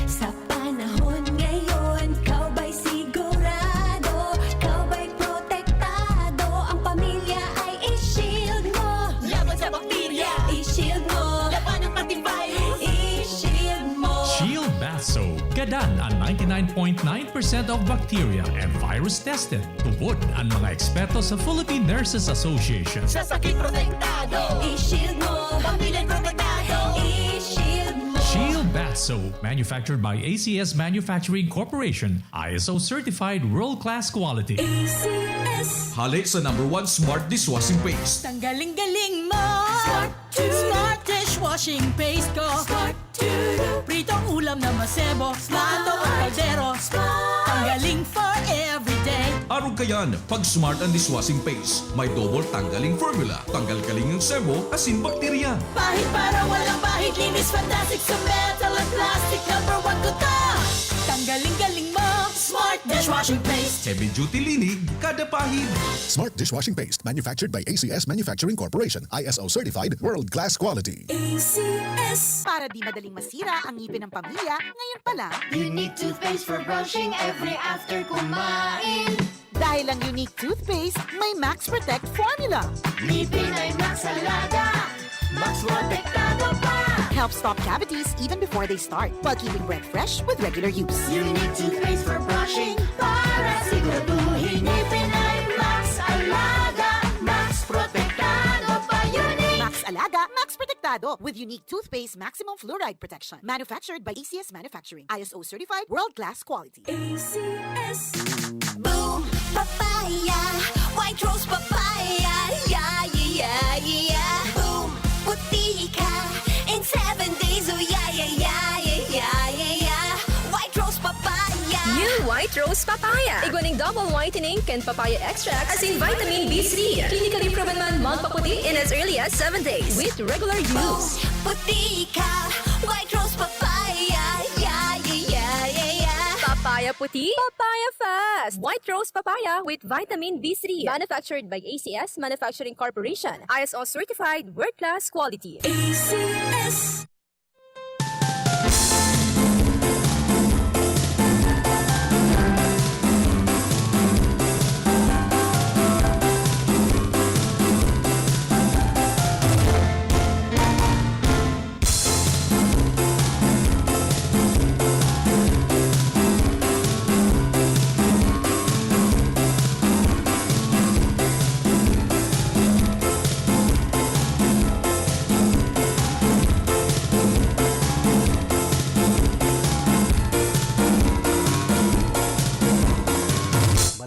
Sa panahon ngayon, kau ba'y sigurado? Kau ba'y protektado? Ang pamilya ay i-shield mo. Laban sa bakterya, i-shield mo. Laban ng pati virus, i-shield mo. Shield Bath Soap. Gadan ang 99.9% of bacteria and virus tested. Tubod ang mga eksperto sa Philippine Nurses Association. Sa sakit protektado, i-shield mo. Pamilya protektado, i-shield mo. Shield Bath Soap, manufactured by ACS Manufacturing Corporation. ISO certified, world-class quality. ACS. Hali sa #1 Smart Dishwashing Paste. Tanggaling-galing mo. Smart dishwashing paste ko. Pritong ulam na masebo. Plato o kaldero. Tanggaling for everyday. Araw kayan, pag Smart ang Dishwashing Paste, may double tanggaling formula. Tanggal kaling ng sebo, asin bakterya. Pahit para walang pahit. Linis fantastic sa metal at plastic. #1 ko to. Tanggaling-galing mo. Smart dishwashing paste. Heavy duty linig, kada pahid. Smart Dishwashing Paste, manufactured by ACS Manufacturing Corporation. ISO certified, world-class quality. ACS. Para di madaling masira ang ngipin ng pamilya, ngayon pa lang. Unique toothpaste for brushing every after kumain. Dahil ang unique toothpaste, may Max Protect formula. Ngipin ay Max Alaga. Max Protektado pa! Helps stop cavities even before they start, while keeping breath fresh with regular use. Unique toothpaste for brushing para siguraduhin ngipin ay Max Alaga. Max Protektado pa, unique! Max Alaga, Max Protektado with unique toothpaste maximum fluoride protection. Manufactured by ACS Manufacturing. ISO certified world-class quality. ACS. Boom! Papaya! White rose papaya! Yeah, yeah, yeah! Boom! Puti ka! In 7 days, oh yeah, yeah, yeah, yeah, yeah, yeah, yeah! White rose papaya! New White Rose Papaya. Iguaning double whitening and papaya extract as in vitamin B3. Clinically proven man magpaputi in as early as 7 days with regular use. Puti ka! White rose papaya! Yeah, yeah, yeah, yeah, yeah! Papaya puti, papaya fast. White Rose Papaya with vitamin B3. Manufactured by ACS Manufacturing Corporation. ISO certified world-class quality. ACS.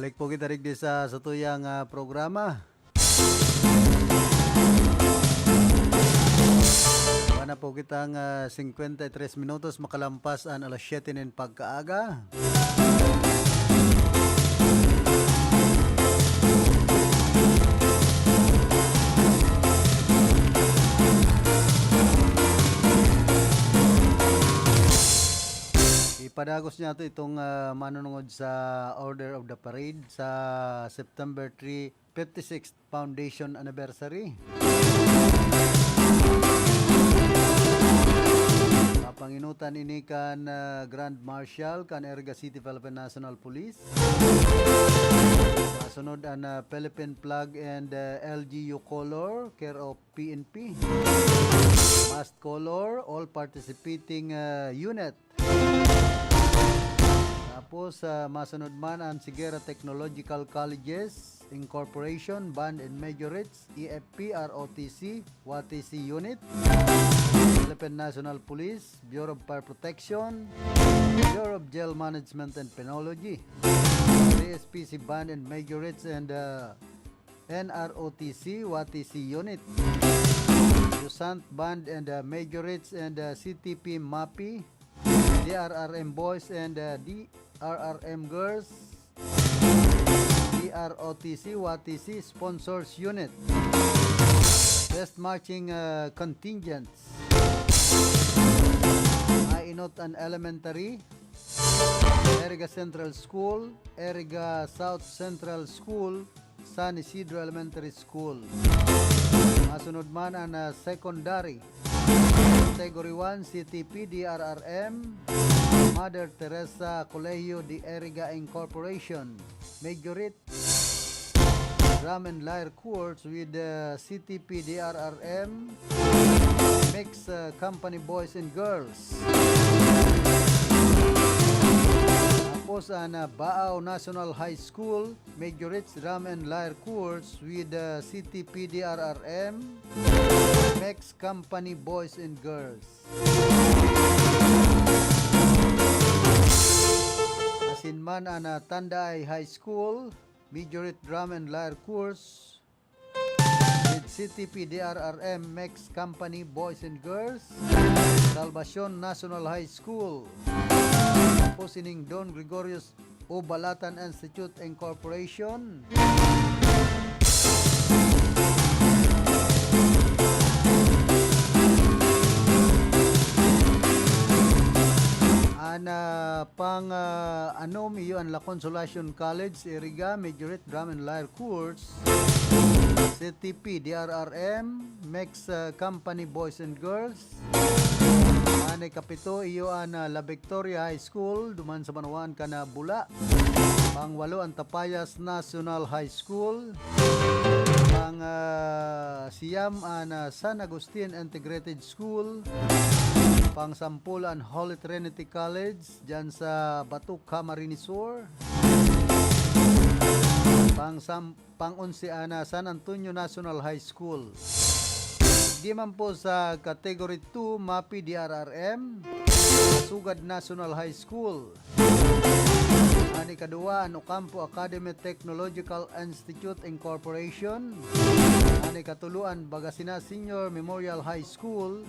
Balik po kita rin sa tuyang programa. Wala po kitang 53 minutos makalampas ang alas 7 ng pagkaaga. Ipadagos niya itong manunungod sa Order of the Parade sa September 3 56th Foundation Anniversary. Papanginutan ini kan Grand Marshal kan Erga City Philippine National Police. Sunod ang Philippine Flag and LGU color care of PNP. Mast color all participating unit. Tapos masunod man ang Sigera Technological Colleges Incorporation Band and Majorates EFP ROTC WATC Unit, Philippine National Police, Bureau of Fire Protection, Bureau of Jail Management and Penology, CSPC Band and Majorates and NROTC WATC Unit, Usant Band and Majorates and CTP MAPI, DRRM Boys and DRRM Girls, DROTC WATC Sponsors Unit, Best Marching Contingents, Ainotan Elementary, Eriga Central School, Eriga South Central School, San Isidro Elementary School. Masunod man ang secondary, Category 1 CTP DRRM, Mother Teresa Colegio de Eriga Incorporation, Majorit, Drum and Lyre Course with CTP DRRM, Mixed Company Boys and Girls. Tapos ang Baao National High School, Majorit's Drum and Lyre Course with CTP DRRM, Mixed Company Boys and Girls. Asinman ang Tanday High School, Majorit Drum and Lyre Course with CTP DRRM Mixed Company Boys and Girls. Salvacion National High School, tapos ining Don Gregorius O. Balatan Institute Incorporation. Anom iyo ang La Consolacion College, Eriga, Majorit Drum and Lyre Course, CTP DRRM, Mixed Company Boys and Girls. Kapito iyo ang La Victoria High School, duman sa Manawan kana Bula. Pangwalo ang Tapayas National High School. Pang siyam ana San Agustin Integrated School. Pang sampulan Holy Trinity College dyan sa Batuk, Camarines Sur. Pang 11 ana San Antonio National High School. Di man po sa Category 2 MAPI DRRM Sugad National High School. Ani kadua ang Ocampo Academy Technological Institute Incorporation. Ani katuluan Bagasina Senior Memorial High School.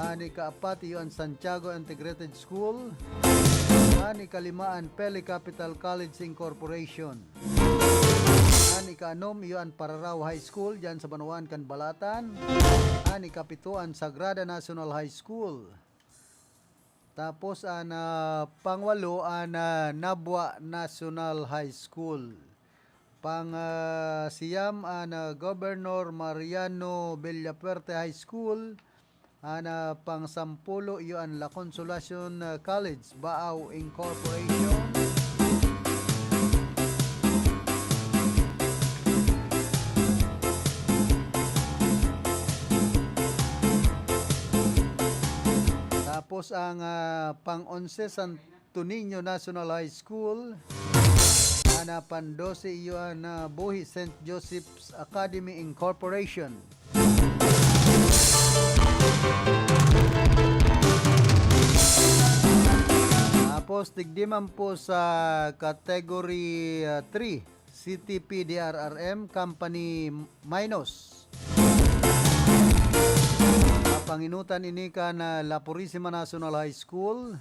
Ani kaapat iyon Santiago Integrated School. Ani kalimaan Pele Capital College Incorporation. Ani kaanom iyon Pararaw High School dyan sa Banuan, Canbalatan. Ani kapituan Sagrada National High School. Tapos pangwalo Nabwa National High School. Pang siyam Governor Mariano Villapuerte High School. Pang sampulo iyon La Consolacion College Baaw Incorporation. Tapos ang pang-11 Santo Niño National High School. Pan 12 iyon Buhi St. Joseph's Academy Incorporation. Tapos tigdiman po sa Category 3 CTP DRRM Company Minos. Panginutan ini ka na La Purisima National High School,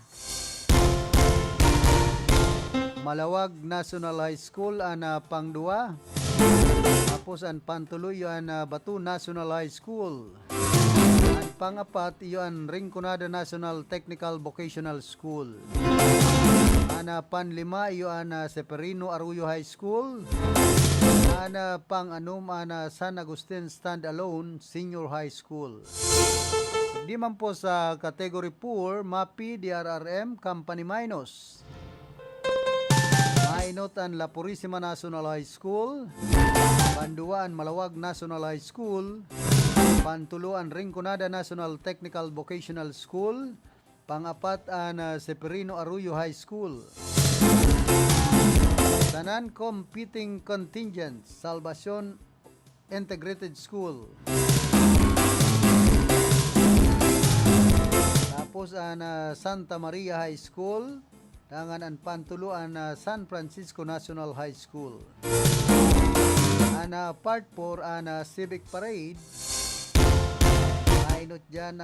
Malawag National High School pang-2, tapos ang pantuloy Batu National High School, ang pang-apat iyon Rinconada National Technical Vocational School, pan-5 iyon Severino Arroyo High School, pang-6 San Agustin Standalone Senior High School. Di man po sa Category 4 MAPI DRRM Company Minos. Mainutan La Purisima National High School, Panduan Malawag National High School, Pantuluan Rinconada National Technical Vocational School, pang-apat Severino Arroyo High School. Tanan Competing Contingents Salvacion Integrated School. Tapos Santa Maria High School, dangan ang pantuluan San Francisco National High School. Part 4 Civic Parade. Ainot dyan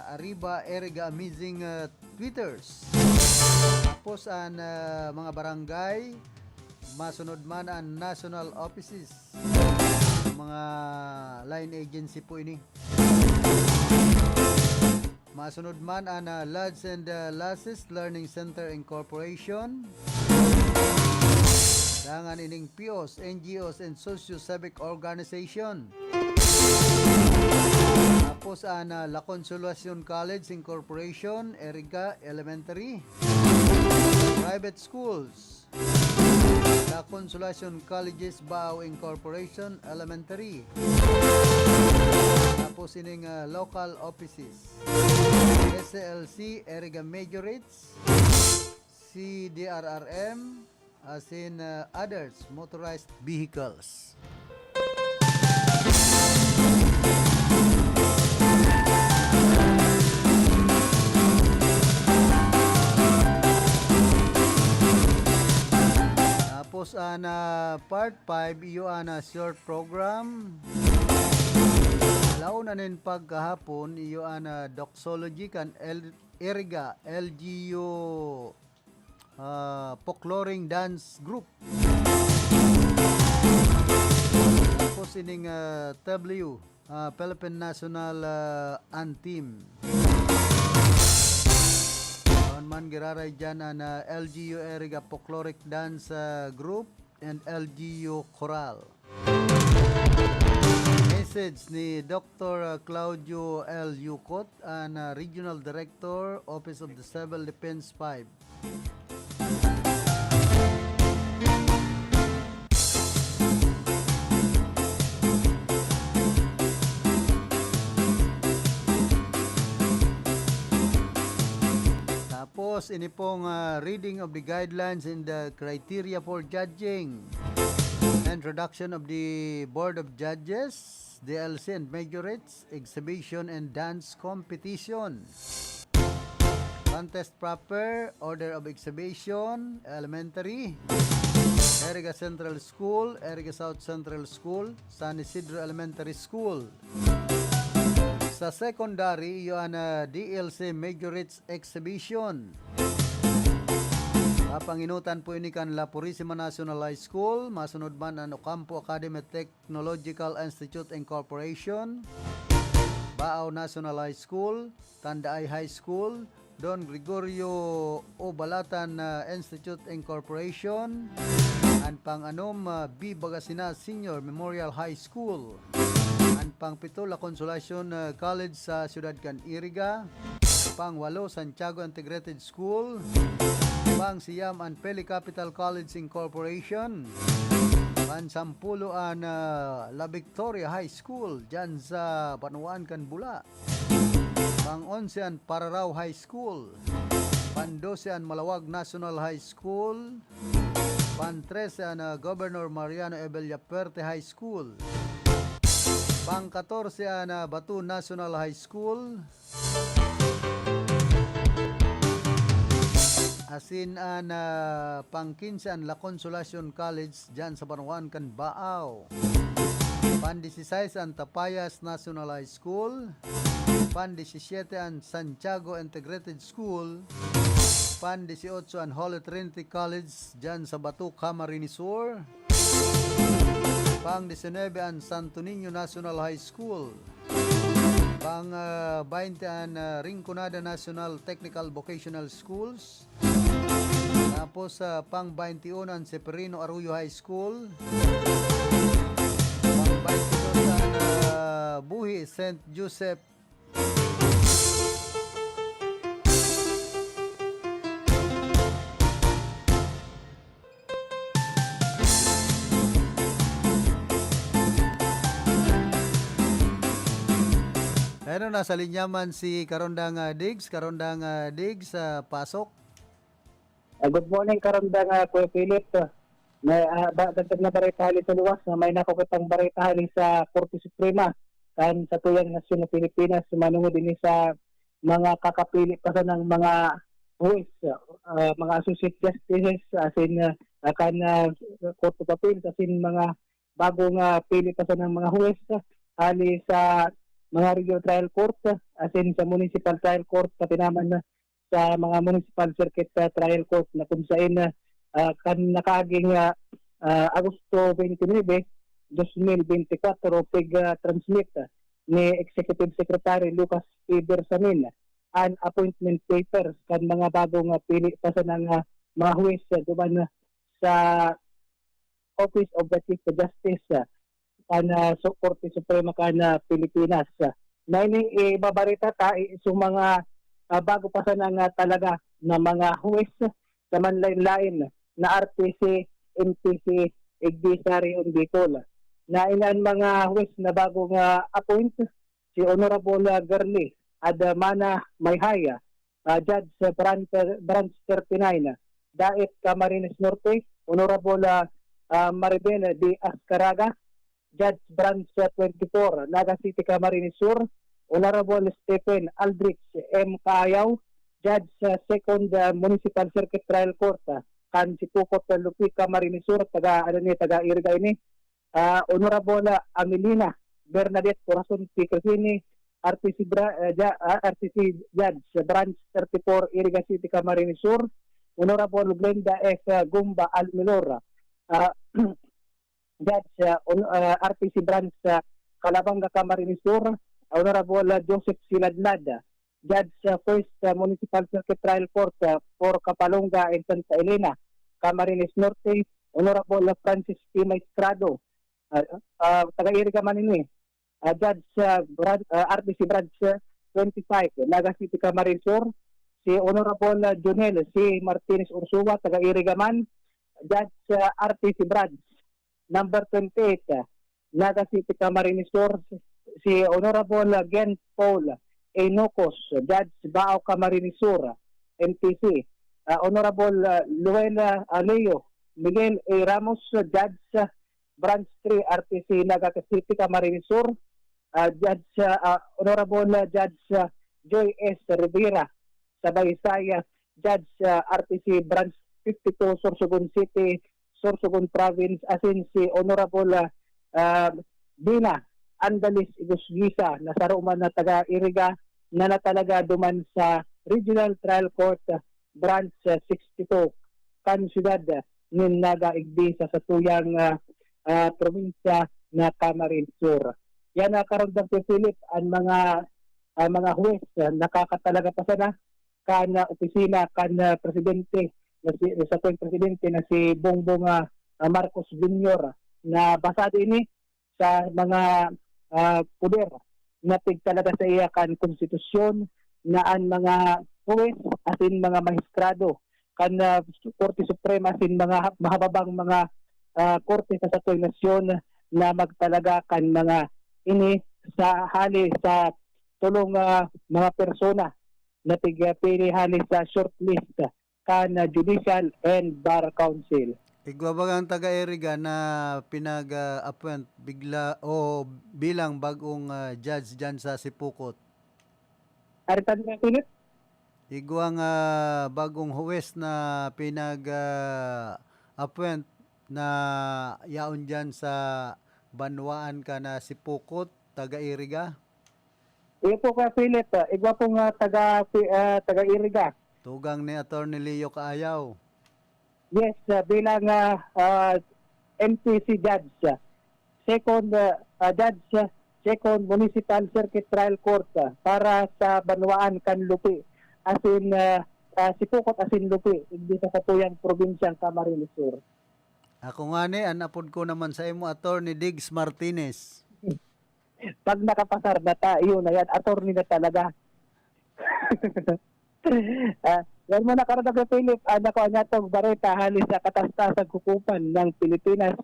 Arriba Erga Amazing Tweeters. Tapos mga barangay, masunod man ang national offices, mga line agency po ini. Masunod man ang Lads and Lasses Learning Center Incorporation. Dangan ining POs, NGOs and Socio-Civic Organization. Tapos La Consolacion College Incorporation, Erika Elementary. Private schools, La Consolacion Colleges Baaw Incorporation Elementary. Tapos ining local offices, SLC Erika Majorates, CDRRM, as in others motorized vehicles. Tapos part 5 iyo short program. Launanin pagkahapon iyo doxology kan Erga LGU folkloring dance group. Tapos ining W Philippine National Anthem. Man giraray dyan na LGU Erga Folkloric Dance Group and LGU Choral. Message ni Dr. Claudio L. Yucot, Regional Director, Office of the Civil Defense 5. Tapos, ini pong reading of the guidelines and the criteria for judging. Introduction of the Board of Judges, DLC and Majorates, Exhibition and Dance Competition. Contest proper, Order of Exhibition, Elementary, Eriga Central School, Eriga South Central School, San Isidro Elementary School. Sa secondary, yun DLC Majorates Exhibition. Panginutan po ini kan La Purisima National High School, masunod man ang Ocampo Academy Technological Institute Incorporation, Baaw National High School, Tandaay High School, Don Gregorio Obalatan Institute Incorporation, and pang-anom B. Bagasina Senior Memorial High School. Ang pang-pito, La Consolacion College sa Ciudad Iriga. Pang-walo, Santiago Integrated School. Pang-siyam, ang Peli Capital College Incorporation. Pang-sampulo, ang La Victoria High School dyan sa Banuan, Bula. Pang-11, ang Pararaw High School. Pang-12, ang Malawag National High School. Pang-13, ang Governor Mariano Ebelia Perte High School. Pang-14, ang Batu National High School. Asin an pang-15 ang La Consolacion College dyan sa Banuan, Baaw. Pan-16 ang Tapayas National High School. Pan-17 ang Santiago Integrated School. Pan-18 ang Holy Trinity College dyan sa Batu, Camarines Sur. Pang-19 ang Santo Niño National High School. Pang-20 ang Rinconada National Technical Vocational Schools. Tapos pang-21 ang Severino Arroyo High School. Pang-22 ang Buhi St. Joseph. Pero nasa linyaman si Karondang Diggs. Karondang Diggs, pasok. Good morning, Karondang Kuya Philip. May dagdag na baritahan sa luwas na may nakukitang baritahan sa Korte Suprema kan sa tuyang nasyon ng Pilipinas manungod din sa mga kakapili pa ng mga huwis, mga associate justices asin kan Court of Appeals asin mga bagong pili pa ng mga huwis ali sa mga regional trial court asin sa municipal trial court pati naman sa mga municipal circuit trial court na kung saan kan nakaaging Agosto 29, 2024 pig-transmit ni Executive Secretary Lucas P. Bersamin ang appointment papers kan mga bagong pili pa sa ng mga huwis duman sa Office of the Chief Justice Korte Suprema kan Pilipinas. Naining ibabarita ta isang mga bago pa sa ng talaga na mga huwis sa manlain-lain na RTC, MTC, Igdisari, Bicol. Na inan mga huwis na bagong appoint si Honorable Garly Adamana Mayhaya, Judge Branch 39, Daet Camarines Norte, Honorable Maribel D. Ascaraga, Judge Branch 24, Naga City, Camarines Sur, Honorable Stephen Aldrich M. Kaayaw, Judge Second Municipal Circuit Trial Court, kan si Pukot Lupi, Camarines Sur, taga Iriga ini, Honorable Amelina Bernadette Corazon Picasini, RTC Judge Branch 34, Iriga City, Camarines Sur, Honorable Glenda F. Gumba Almilor, Judge RTC Branch Calabanga, Camarines Sur, Honorable Joseph Siladlad, Judge First Municipal Circuit Trial Court for Kapalonga and Santa Elena, Camarines Norte, Honorable Francis P. Maestrado, taga-Iriga Manini, Judge RTC Branch 25, Naga City, Camarines Sur, si Honorable Junel C. Martinez Ursua, taga-Iriga Man, Judge RTC Branch number 28, Naga City, Camarines Sur, si Honorable Gen Paul Enocos, Judge Baaw, Camarines Sur, MTC. Honorable Luella Leo, Miguel A. Ramos, Judge Branch 3, RTC Naga City, Camarines Sur, Honorable Judge Joy S. Rivera, Sabaysay, Judge RTC Branch 52, Sorsogon City, Sorsogon Province, asin si Honorable Dina Andalis Igusgisa, nasaruman na taga-Iriga, na natalaga duman sa Regional Trial Court Branch 62, Kansyudad nin Naga Igdisa sa tuyang probinsya na Camarines Sur. Yan karundang si Philip ang mga huwes nakakatalaga pa sana kan opisina kan presidente sa tuwing presidente na si Bongbong Marcos Jr. na basado ini sa mga puder na tigtalaga sa iya kan konstitusyon na ang mga huwes asin mga maestrado kan Korte Suprema asin mga mahababang mga korte sa satuing nasyon na magtalaga kan mga ini sa hali sa tulong mga persona na tigpili hali sa shortlist kan Judicial and Bar Council. Igwabagang taga-Iriga na pinag-appoint bigla o bilang bagong judge dyan sa Sipukot. Aritan nga Philip? Igwang bagong huwes na pinag-appoint na yaon dyan sa Banwaan ka na Sipukot, taga-Iriga. Iyo po ka Philip, igwa pong taga-Iriga. Tugang ni Attorney Leo Kaayaw. Yes, bilang MTC judge, second Municipal Circuit Trial Court para sa Banwaan Kanlupi, asin Sipukot asin Lupi, dito sa tuyang probinsyang Camarines Sur. Ako nga ni, anapod ko naman sa imo, Attorney Diggs Martinez. Pag nakapasar na tayo na yan, attorney na talaga. Yan mo na karadaga Philip, anak ko anyatong bareta halis sa katastasang kukupan ng Pilipinas.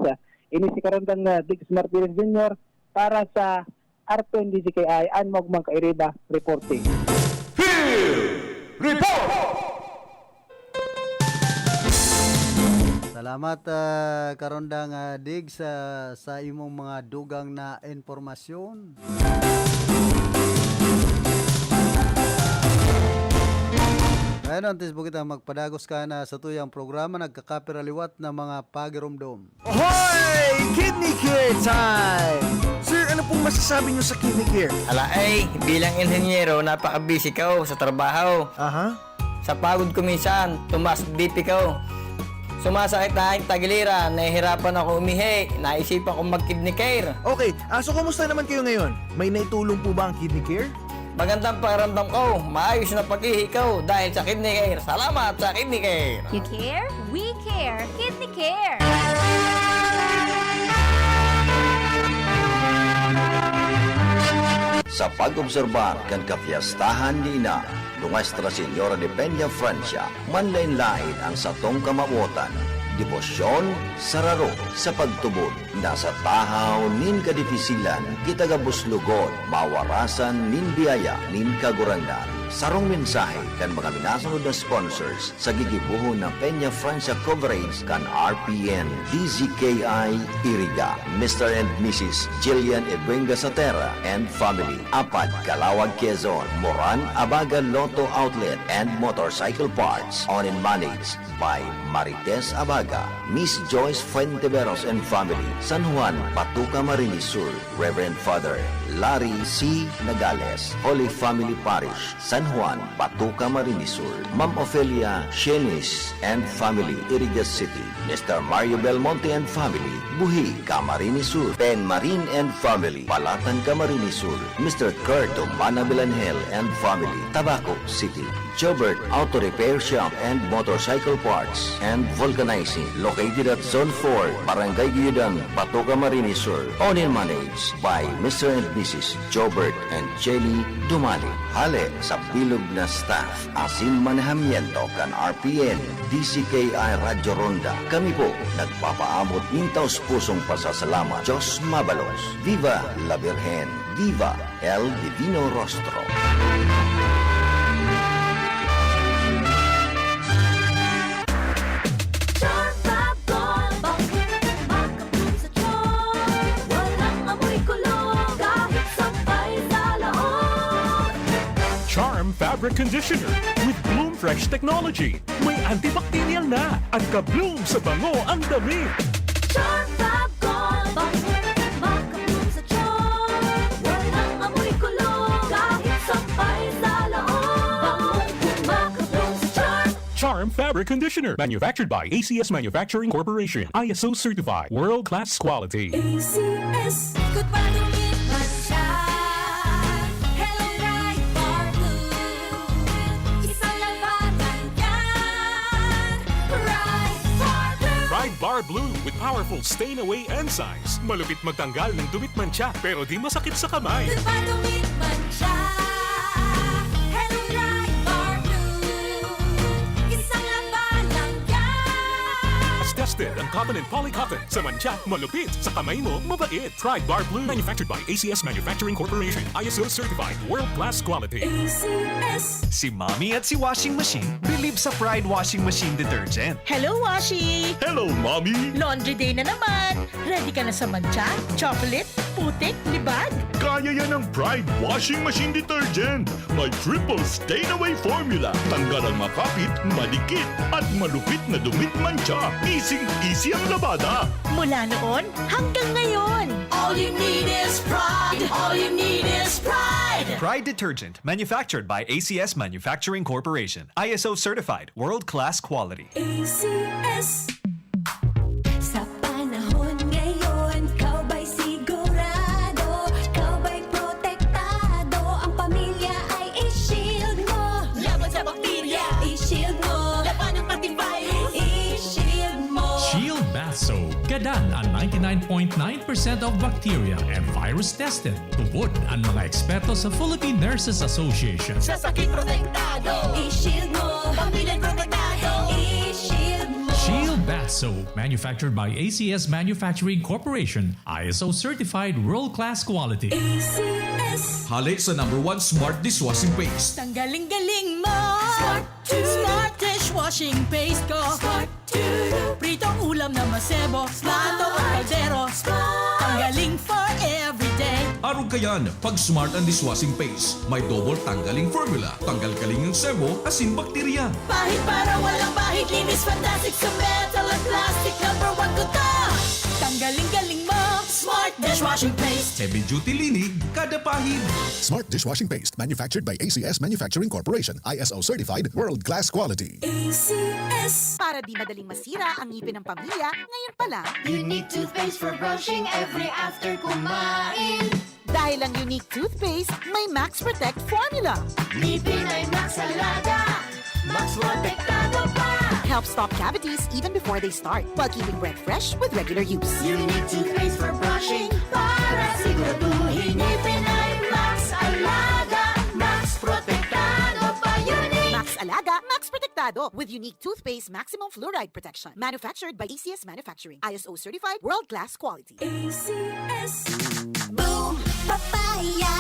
Ini si karandang Diggs Martinez Jr. para sa RPN DZKI Anmog Kairiba reporting. Report! Salamat karondang Diggs sa imong mga dugang na informasyon. Ngayon, antes po kita magpadagos ka na sa tuyang programa, nagkakapiraliwat na mga pagirumdom. Hoy! Kidney Care time! Sir, ano pong masasabi nyo sa Kidney Care? Ala ay, bilang inhenyero, napaka-busy ka sa trabaho. Aha. Sa pagod ko minsan, tumas BP ka. Sumasakit na aking tagiliran, nahihirapan ako umihi, naisipan kong mag-Kidney Care. Okay, so kumusta naman kayo ngayon? May naitulong po ba ang Kidney Care? Magandang pakiramdam ko, maayos na pag-ihi ko dahil sa Kidney Care. Salamat sa Kidney Care. You care? We care. Kidney Care. Sa pag-obserbar kan kapiyastahan ni Ina, Nuestra Señora de Peña Francia, manlain-lain ang satong kamabuotan, debosyon, sararo sa pagtubod, nasa tahaw nin kadifisilan, kitagabuslugon, mawarasan nin biyaya nin kagurangnan. Sarong mensahe kan mga minasunod na sponsors sa gigibuhon ng Peña Francia coverage kan RPN DZKI Iriga, Mr. and Mrs. Jillian Ebuenga Satera and family, Apad, Calawag, Quezon, Moran, Abaga Lotto Outlet and Motorcycle Parts, owned and managed by Marites Abaga, Miss Joyce Fuenteveros and family, San Juan, Patuca, Camarines Sur, Reverend Father Larry C. Nagales, Holy Family Parish, San Juan, Patuca, Camarines Sur, Ma'am Ofelia Shenis and family, Irigas City, Mr. Mario Belmonte and family, Buhi, Camarines Sur, Pen Marine and family, Palatan, Camarines Sur, Mr. Kurt Mana Belanhel and family, Tabaco City, Jobert Auto Repair Shop and Motorcycle Parts and Vulcanizing, located at Zone 4, Barangay Guyudan, Patuca, Camarines Sur, owned and managed by Mr. and Mrs. Jobert and Jelly Dumali. Hale sa bilog na staff, asin manahamiento kan RPN, DZKI Radyo Ronda. Kami po nagpapaabot nintaos pusong pasasalamat. Diyos Mabalos, Viva la Virgen, Viva el Divino Rostro. Fabric Conditioner with Bloom Fresh Technology. May antibacterial na at ka-bloom sa bango ang damit. Charm Fab Gold, makabloom sa charm. Walang amoy kulong, kahit sampay sa loob. Makabloom sa charm. Charm Fabric Conditioner, manufactured by ACS Manufacturing Corporation. ISO certified, world-class quality. ACS, good pa dumit man siya. Hello Bright Bar Blue, isang labanan yan. Bright Bar Blue. Pride Bar Blue with powerful stain-away enzymes. Malupit magtanggal ng dumit mancha pero di masakit sa kamay. Good pa dumit man siya. Hello Bright Bar Blue, isang labanan yan. As tested ang cotton and polycotton. Sa mancha, malupit. Sa kamay mo, mabait. Pride Bar Blue, manufactured by ACS Manufacturing Corporation. ISO certified, world-class quality. ACS. Si Mommy at si Washing Machine believe sa Pride Washing Machine Detergent. Hello, Washi! Hello, Mommy! Laundry day na naman. Ready ka na sa mancha, chocolate, putik, libag? Kaya yan ng Pride Washing Machine Detergent. May triple stain-away formula. Tanggal ang makapit, malikit, at malupit na dumit mancha. Easy ang labada. Mula noon hanggang ngayon. All you need is pride. All you need is pride. Pride Detergent, manufactured by ACS Manufacturing Corporation. ISO certified, world-class quality. ACS. Sa panahon ngayon, kau ba'y sigurado? Kau ba'y protektado? Ang pamilya ay i-shield mo. Laban sa bakterya, i-shield mo. Laban ng pati virus, i-shield mo. Shield Bath Soap. Gadan ang 99.9% of bacteria and virus tested. Tubod ang mga eksperto sa Philippine Nurses Association. Sa sakit protektado, i-shield mo. Pamilya protektado, i-shield mo. Shield Bath Soap, manufactured by ACS Manufacturing Corporation. ISO certified, world-class quality. ACS. Hali sa #1 Smart Dishwashing Paste. Tanggaling-galing mo. Smart dishwashing paste ko. Pritong ulam na masebo. Plato o kaldero. Tanggaling for everyday. Araw kayan, pag Smart and Dishwashing Paste, may double tanggaling formula. Tanggal kaling ng sebo, asin bakterya. Pahit para walang bahid, linis fantastic sa metal at plastic. #1 ko to. Tanggaling-galing mo. Smart dishwashing paste. Heavy duty linig, kada pahid. Smart Dishwashing Paste, manufactured by ACS Manufacturing Corporation. ISO certified, world-class quality. ACS. Para di madaling masira ang ngipin ng pamilya, ngayon pa lang. Unique toothpaste for brushing every after kumain. Dahil ang unique toothpaste, may Max Protect formula. Ngipin ay Max Alaga. Max Protektado pa. Helps stop cavities even before they start, while keeping breath fresh with regular use. Unique toothpaste for brushing para siguraduhin ngipin ay Max Alaga. Max Protektado pa. Unique. Max Alaga, Max Protectado with unique toothpaste maximum fluoride protection. Manufactured by ACS Manufacturing. ISO certified, world-class quality. ACS. Boom, papaya,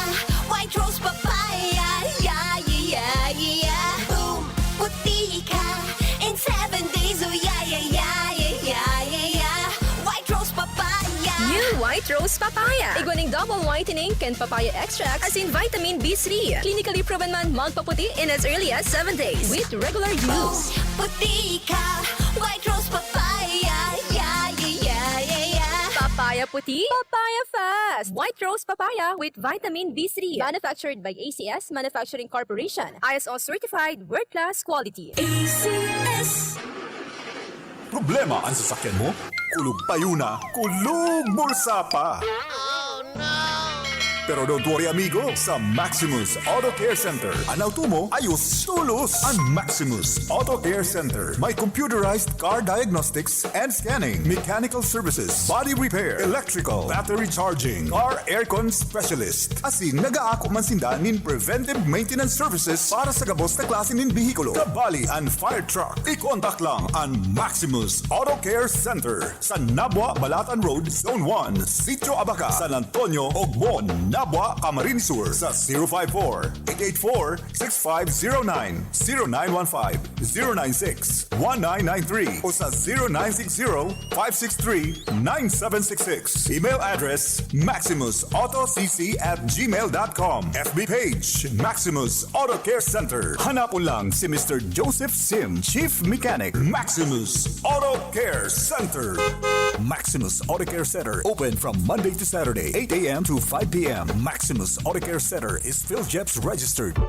white rose papaya, yeah, yeah, yeah. Boom, puti ka in 7 days, oh yeah, yeah, yeah, yeah, yeah, yeah. White rose papaya. New White Rose Papaya. Iguaning double whitening and papaya extracts as in vitamin B3. Clinically proven man magpaputi in as early as 7 days with regular use. Puti ka, white rose papaya, yeah, yeah, yeah, yeah, yeah. Papaya puti, papaya fast. White Rose Papaya with vitamin B3. Manufactured by ACS Manufacturing Corporation. ISO certified, world-class quality. ACS. Problema ang sasakyan mo? Kulog payo na, kulog bulsa pa! Pero don't worry amigo, sa Maximus Auto Care Center, ang auto mo ayos tulos. Ang Maximus Auto Care Center may computerized car diagnostics and scanning, mechanical services, body repair, electrical, battery charging, car aircon specialist. Asin nagaako man sinda nin preventive maintenance services para sa gabos na klase nin bihikulo, kabali and fire truck. I-contact lang ang Maximus Auto Care Center sa Nabwa, Balatan Road, Zone 1, Sitio Abaca, San Antonio, Ogmon, Labwa, Camarines Sur sa 054-884-6509, 0915-096-1993 o sa 0960-563-9766. Email address maximusautocc@gmail.com. FB page Maximus Auto Care Center. Hanapon lang si Mr. Joseph Sim, Chief Mechanic, Maximus Auto Care Center. Maximus Auto Care Center open from Monday to Saturday, 8 a.m. to 5 p.m. Maximus Auto Care Center is PhilJeps registered.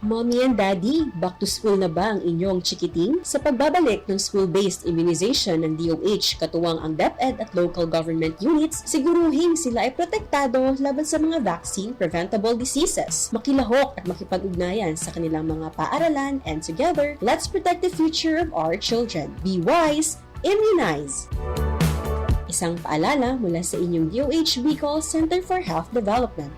Mommy and Daddy, back to school na ba ang inyong chikiting? Sa pagbabalik ng school-based immunization ng DOH katuwang ang DepEd at local government units, siguruhin sila ay protektado laban sa mga vaccine-preventable diseases. Makilahok at makipag-ugnayan sa kanilang mga paaralan, and together, let's protect the future of our children. Be wise, immunize! Isang paalala mula sa inyong DOH Bicol Center for Health Development.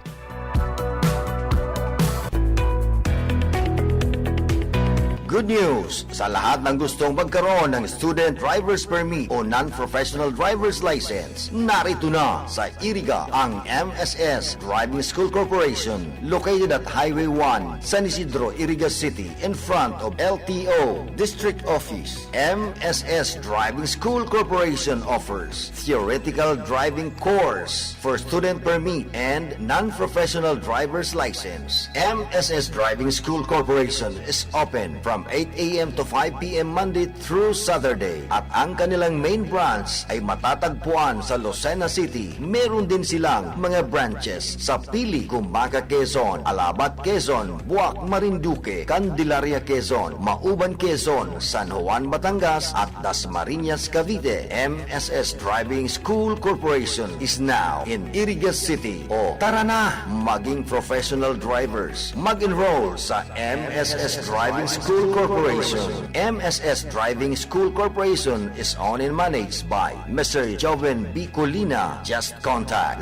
Good news! Sa lahat ng gustong magkaroon ng Student Driver's Permit o Non-Professional Driver's License, narito na sa Iriga ang MSS Driving School Corporation, located at Highway 1, San Isidro, Iriga City, in front of LTO District Office. MSS Driving School Corporation offers theoretical driving course for student permit and non-professional driver's license. MSS Driving School Corporation is open from 8 a.m. to 5 p.m. Monday through Saturday. At ang kanilang main branch ay matatagpuan sa Lucena City. Meron din silang mga branches sa Pili, Gumbaga, Quezon, Alabat, Quezon, Buac, Marinduque, Candelaria, Quezon, Mauban, Quezon, San Juan, Batangas, at Dasmariñas, Cavite. MSS Driving School Corporation is now in Iriga City. O tara na, maging professional drivers. Mag-enroll sa MSS Driving School Corporation. MSS Driving School Corporation is owned and managed by Mr. Joven B. Colina. Just contact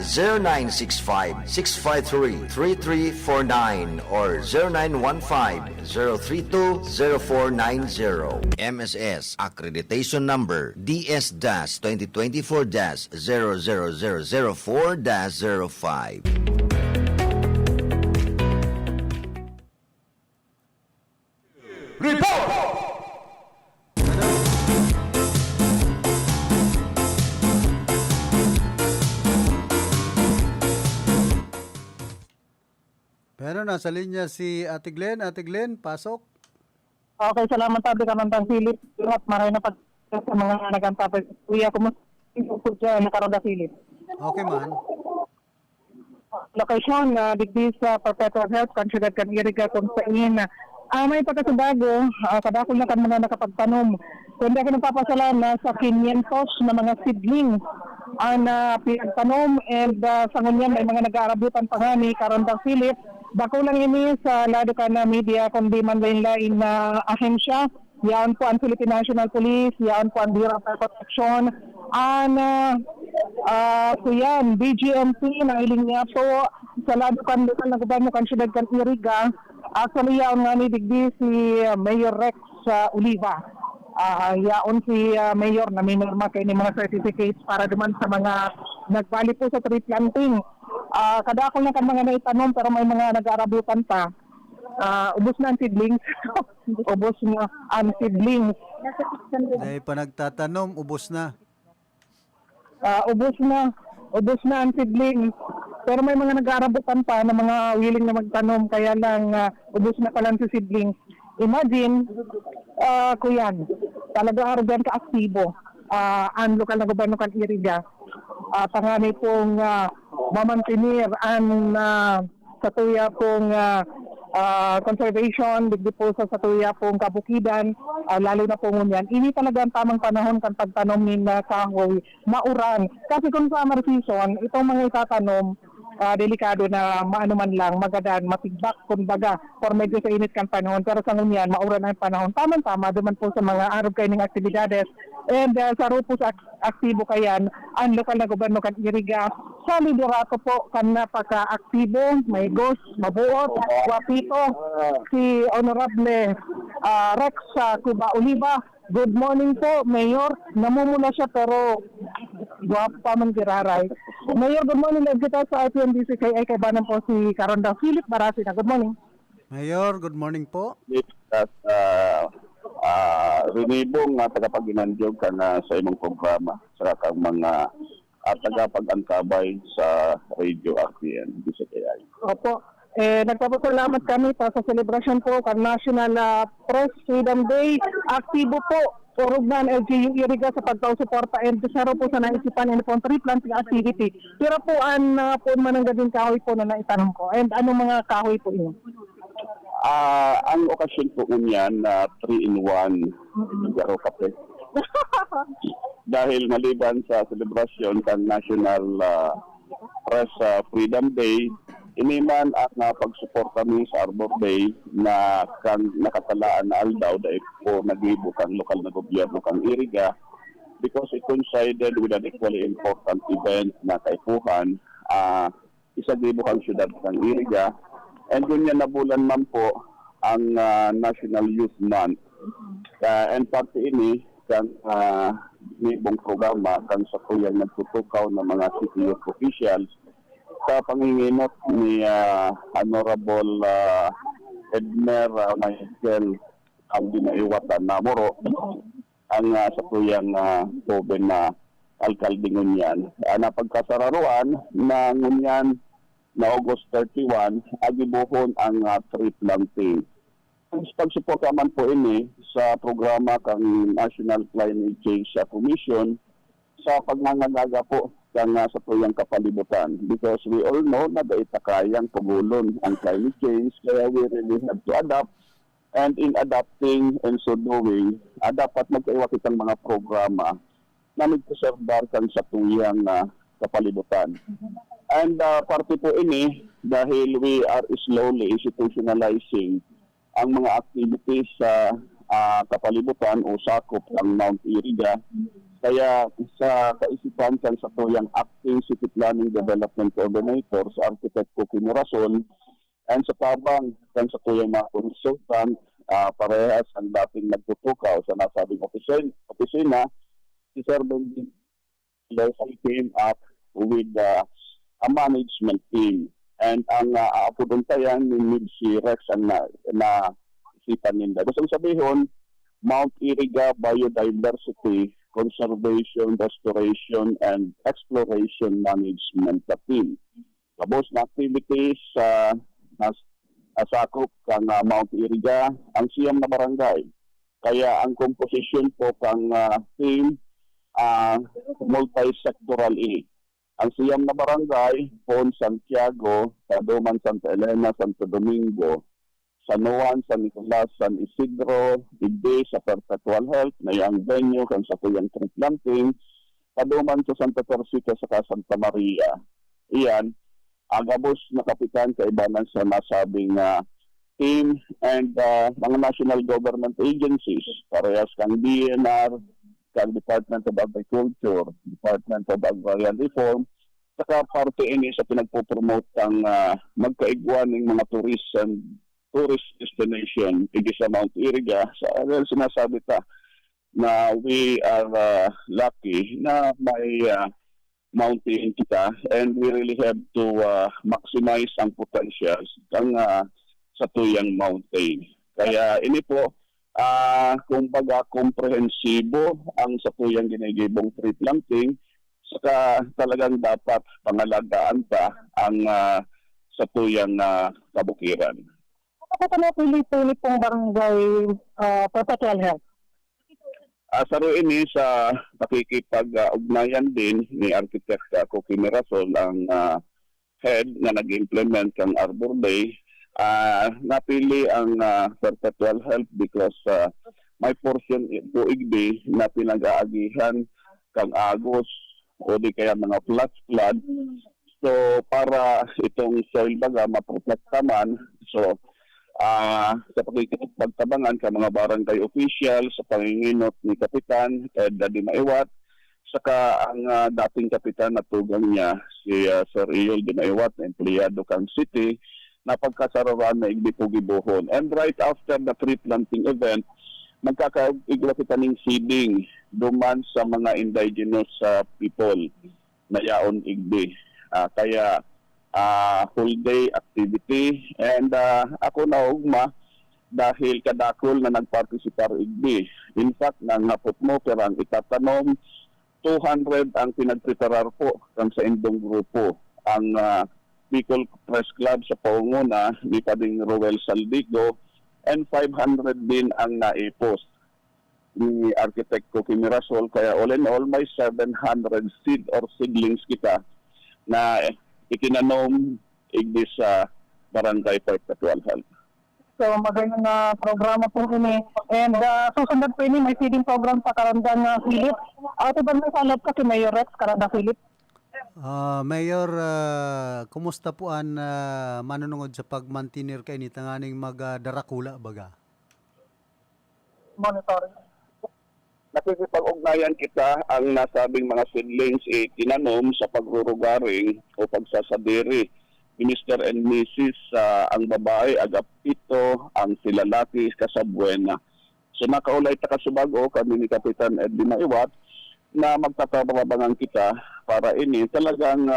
0965-653-3349 or 0915-032-0490. MSS Accreditation Number DS-2024-00004-05. Pero nasa linya si Ate Glenn. Ate Glenn, pasok. Okay, salamat tabi Kamantang Philip. At maray na pag sa mga nagantapay. Kuya, kumusta po dyan, Nakaroda Philip? Okay man. Location, digdi sa Perpetual Health, Considered kan Iriga, kung sa inyo na may pagkasubago, kadakol na kan mga nakapagtanom. Kundi ako nagpapasalan na sa 500 na mga seedling ang pinagtanom and sa ngunyan may mga nag-aarabutan pa nga ni Karandang Philip. Bako lang ini sa lado ka na media kundi man lain na ahensya. Yan po ang Philippine National Police, yan po ang Bureau of Protection, kuyan, BGMP na iling niya po sa lado kan lokal na gobyerno Considered kan Iriga. Actually, yaon nga ni digdi si Mayor Rex Oliva. Yaon si Mayor na minirma kayo ni mga certificates para naman sa mga nagbali po sa tree planting. Kadakol na kan mga naitanom pero may mga nag-aarabutan pa. Ubos na ang seedlings. Ubos na ang seedlings. Dahil pa nagtatanom, ubos na. Ubos na ang seedlings. Pero may mga nag-aarabutan pa na mga willing na magtanom kaya lang ubos na pa lang si seedlings. Imagine, kuyan, talaga arugan ka aktibo. Ang lokal na gobyerno kan Iriga. Panganay pong mamantinir ang satuya pong conservation, digdi po sa satuya pong kabukidan, lalo na po ngunyan. Ini talaga ang tamang panahon kan pagtanom ni kahoy, mauran. Kasi kung summer season, itong mga itatanom, delikado na maano man lang, magadan, matigbak, kumbaga, for medyo sa init kan panahon. Pero sa ngunyan, mauran ang panahon. Tama-tama, duman po sa mga araw kayo ng aktibidades. And sa rupos aktibo kayan, ang lokal na gobyerno kan Iriga, sa liderato po kan napaka-aktibo, may gos, mabuot, wapito, si Honorable Rex Cuba Oliva. Good morning po, Mayor. Namumula siya pero Guwapo pa man giraray. Mayor, good morning. Live kita sa IPMDC kay Banan po si Karonda Philip Barasina. Good morning. Mayor, good morning po. At rinibong tagapaginandyog ka na sa imong programa sa kang mga tagapag-antabay sa Radio RPN. Opo. Nagpapasalamat kami pa sa celebration po kang National Press Freedom Day. Aktibo po Orugnan LGU Iriga sa pagpausuporta and desaro po sa naisipan and po tree planting activity. Pero po ang po mananggading kahoy po na naitanong ko. And anong mga kahoy po yun? Ang okasyon po niyan na 3-in-1 garo kape. Dahil maliban sa selebrasyon ng National Press Freedom Day, iniman at pagsuporta mi sa Arbor Day na kang nakatalaan na aldaw dahil po nagibo kang lokal na gobyerno kang Iriga because it coincided with an equally important event na kaipuhan isagibo kang syudad kang Iriga and yun yan na bulan man po ang National Youth Month and parte ini kang nibong programa kang sa tuyang nagtutukaw ng mga city youth officials sa panginginot ni Honorable Edmer Michael ang dinaiwatan na Moro ang sa tuyang Toben na alkalde ngunyan. Napagkasararuan na ngunyan na August 31, agibuhon ang tree planting. Pagsuporta man po ini sa programa kang National Climate Change Commission sa pagnangagaga po kang sa tuyang kapalibutan because we all know na daita kayang pagulon ang climate change kaya we really have to adapt and in adapting and so doing dapat magkaiwa kitang mga programa na nagpreserbar kang sa tuyang kapalibutan. And parte po ini dahil we are slowly institutionalizing ang mga activities sa kapalibutan o sakop ng Mount Iriga. Kaya sa kaisipan kan sa tuyang Acting City Planning Development Coordinator sa Architect Cookie Morason and sa tabang kan sa tuyang mga consultant parehas ang dating nagtutukaw sa nasabing opisina si Sir Benjamin came up with a management team and ang aapuduntayan ni si Rex ang na isipan nila. Gusto sabihin Mount Iriga Biodiversity Conservation, Restoration, and Exploration Management team. Tapos na activities sa sakop kang Mount Iriga, ang siyam na barangay. Kaya ang composition po kang team multi-sectoral Ang siyam na barangay, Pon, Santiago, Taduman, Santa Elena, Santo Domingo, San Juan, San Nicolas, San Isidro, Igde sa Perpetual Health, na yung venue kan sa tuyang tree planting, Taduman sa Santa Teresa sa Santa Maria. Iyan, agabos na kapitan kaibanan sa nasabing team and mga national government agencies, parehas kang DNR, kang Department of Agriculture, Department of Agrarian Reform, saka parte ini sa pinagpo-promote ang magkaigwan ng mga tourist destination dito sa Mount Iriga. Well, sinasabi ta na we are lucky na may mountain kita and we really have to maximize ang potentials ng sa tuyang mountain. Kaya ini po kumbaga komprehensibo ang sa tuyang ginigibong tree planting saka talagang dapat pangalagaan pa ang sa tuyang kabukiran. Ako pa na pili-pili pong barangay Perpetual Health. Saro ini sa pakikipag-ugnayan din ni Architect Cookie Morason ang head na nag-implement ng Arbor Day. Napili ang Perpetual Health because may portion po igdi na pinag-aagihan kang agos o di kaya mga flood. So para itong soil baga maprotekta man. So sa pagtabangan ka mga barangay official sa panginginot ni Kapitan Ed Daddy Maiwat saka ang dating kapitan na tugang niya si Sir Iyol Di Maiwat na empleyado kang city na pagkasarawan na igdipugibuhon. And right after the tree planting event magkakaigla kita ng seeding duman sa mga indigenous people na yaon igdi. Kaya whole day activity and ako na ugma dahil kadakol na nagpartisipar igdi. In fact, nang napot mo perang itatanom 200 ang pinagpreparar po kang sa indong grupo. Ang Bicol Press Club sa paunguna ni Pading Roel Saldigo and 500 din ang naipost ni Architect Coqui Mirasol. Kaya all in all, may 700 seed or seedlings kita na itinanom igdi sa Barangay Perpetual Health. So magandang na programa po ini. And susunod po ini may feeding program sa Karandang Philip. Ito ba may salap ka si Mayor Rex Karandang Philip? Mayor, kumusta po ang manunungod sa pagmantinir kay ni tanganing magdarakula baga? Monitoring. Nakikipag-ugnayan kita ang nasabing mga seedlings itinanom sa pagrurugaring o pagsasadiri. Mr. and Mrs. Ang babae, agapito, ang silalaki, kasabuena. So nakaulay ta kasubago kami ni Kapitan Edwin Maiwat na magtatabangan kita para ini talagang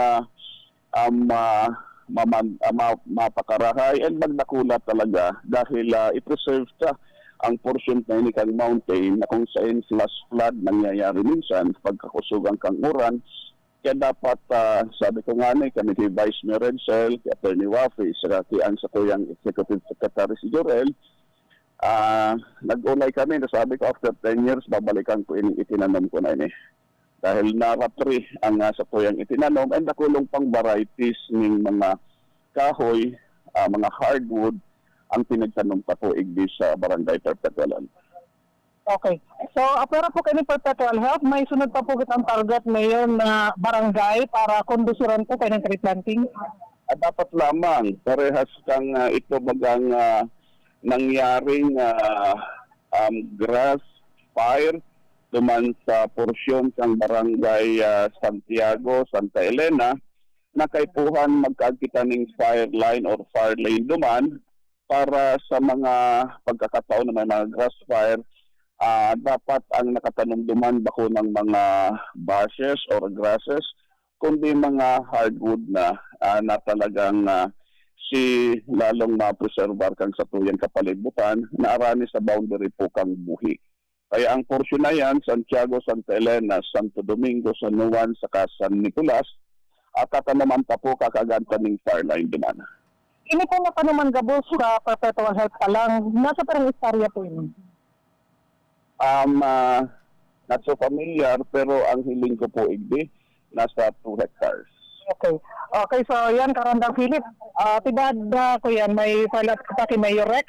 mapakarahay and magdakula talaga dahil i-preserve ta ang portion na ini kang mountain na kung saan flash flood nangyayari minsan pagkakusog ang kanguran. Kaya dapat, sabi ko nga kami kay Vice Mayor Edsel, kay Attorney Wafi, sa kiyang sa kuyang Executive Secretary si Jorel, nag-ulay kami na sabi ko after 10 years, babalikan ko itinanom ko na ini. Dahil naratri ang sa kuyang itinanom and nakulong pang varieties ng mga kahoy, mga hardwood, ang pinagtanom pa po igdi sa Barangay Perpetual. Okay. So, pero po kayo Perpetual Health, may sunod pa po kitang target ngayon na barangay para kondusiran po kayo ng tree planting? Dapat lamang. Parehas kang ito bagang nangyaring grass fire duman sa porsyon ng barangay Santiago, Santa Elena, na kaipuhan magkagkita ng fire line or fire lane duman para sa mga pagkakataon na may mga grass fire. Dapat ang nakatanom duman bako ng mga bushes or grasses, kundi mga hardwood na talagang si lalong ma-preservar kang sa tuyang kapalibutan na arani sa boundary po kang buhi. Kaya ang porsyon na yan, Santiago, Santa Elena, Santo Domingo, San Juan, saka San Nicolas, at tatanaman pa po kakaganta ng fireline duman. Ini po napanaman gabo sa Perpetual Health pa lang, nasa parang istorya po yun? Not so familiar, pero ang hiling ko po igdi, nasa 2 hectares. Okay. Okay, so yan, Karandang Philip. Tibad ko yan, may salat pa si Mayor Rex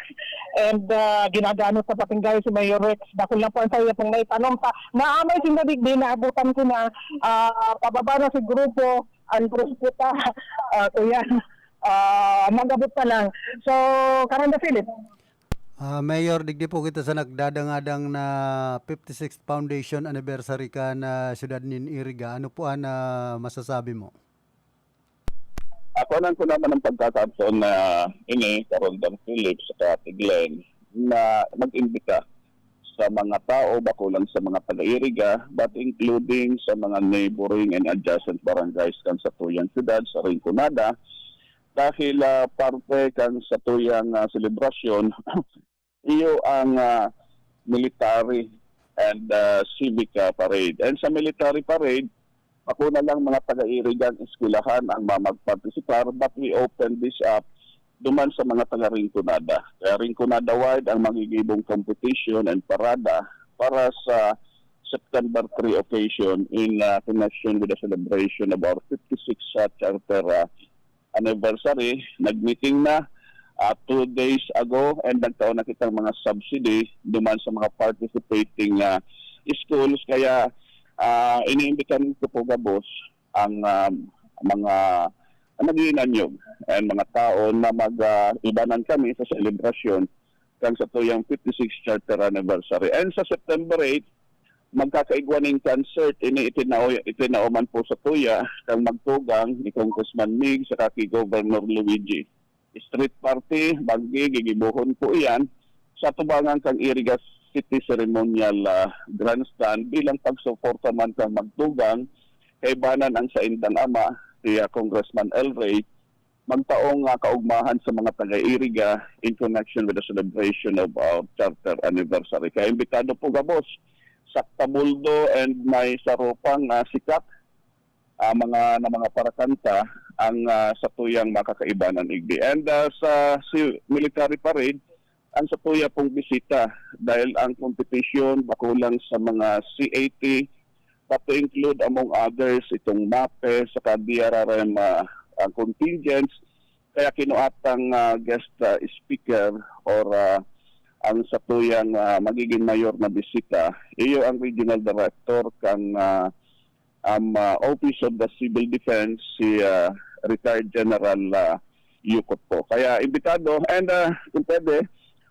and ginagano sa patinggayo si Mayor Rex. Bakul na po ang sayo pong naitanong pa. Naamay sindadig din, naabutan ko na pababa na si grupo, ang prosputa. So yan, magabot pa lang. So, Karandang Philip. Mayor, digdi po kita sa nagdadangadang na 56th Foundation Anniversary ka na siyudad nin Iriga. Ano po ang masasabi mo? Ako lang ko naman ang pagkakataon na Karandang Philip sa Glenn na mag-imbita sa mga tao, bakulang sa mga taga-Iriga, but including sa mga neighboring and adjacent barangays kan sa tuyang siyudad, sa Rinconada, dahil parte kan sa tuyang selebrasyon, iyo ang military and civic parade. And sa military parade, ako na lang mga taga-Irigan eskwelahan ang mamagpartisipar, but we open this up duman sa mga taga-Rinconada. Kaya Rinconada-wide ang magigibong competition and parada para sa September 3 occasion in connection with the celebration of our 56th charter anniversary. Nag-meeting na 2 days ago and nagtaon na kitang mga subsidy duman sa mga participating schools. Kaya iniimbitan ko po gabos ang mga nag-iinanyog and mga tao na mag-ibanan kami sa selebrasyon kang sa tuyang 56th charter anniversary. And sa September 8, magkakaigwaning concert itinaoman po sa tuya kang magtugang ni Congressman Mig sa kaki Governor Luigi. Street party, bagi, gigibuhon po iyan sa tubangan kang Irigas city ceremonial grandstand bilang pagsuporta man kang magtugang kay banan ang sa indang ama si Congressman El Rey magtaong kaugmahan sa mga taga-Iriga in connection with the celebration of our charter anniversary. Kaya imbitado po gabos sa Tabuldo and may sarupang sikat mga parakanta ang sa tuyang makakaibanan igdi. And sa military parade ang sa tuya pong bisita dahil ang competition bakulang sa mga C-80 to include among others itong MAPE sa DRRM ang contingents kaya kinuatang guest speaker or ang sa tuyang magiging mayor na bisita iyo ang regional director kang Office of the Civil Defense si retired General Yukot po. Kaya imbitado and kung pwede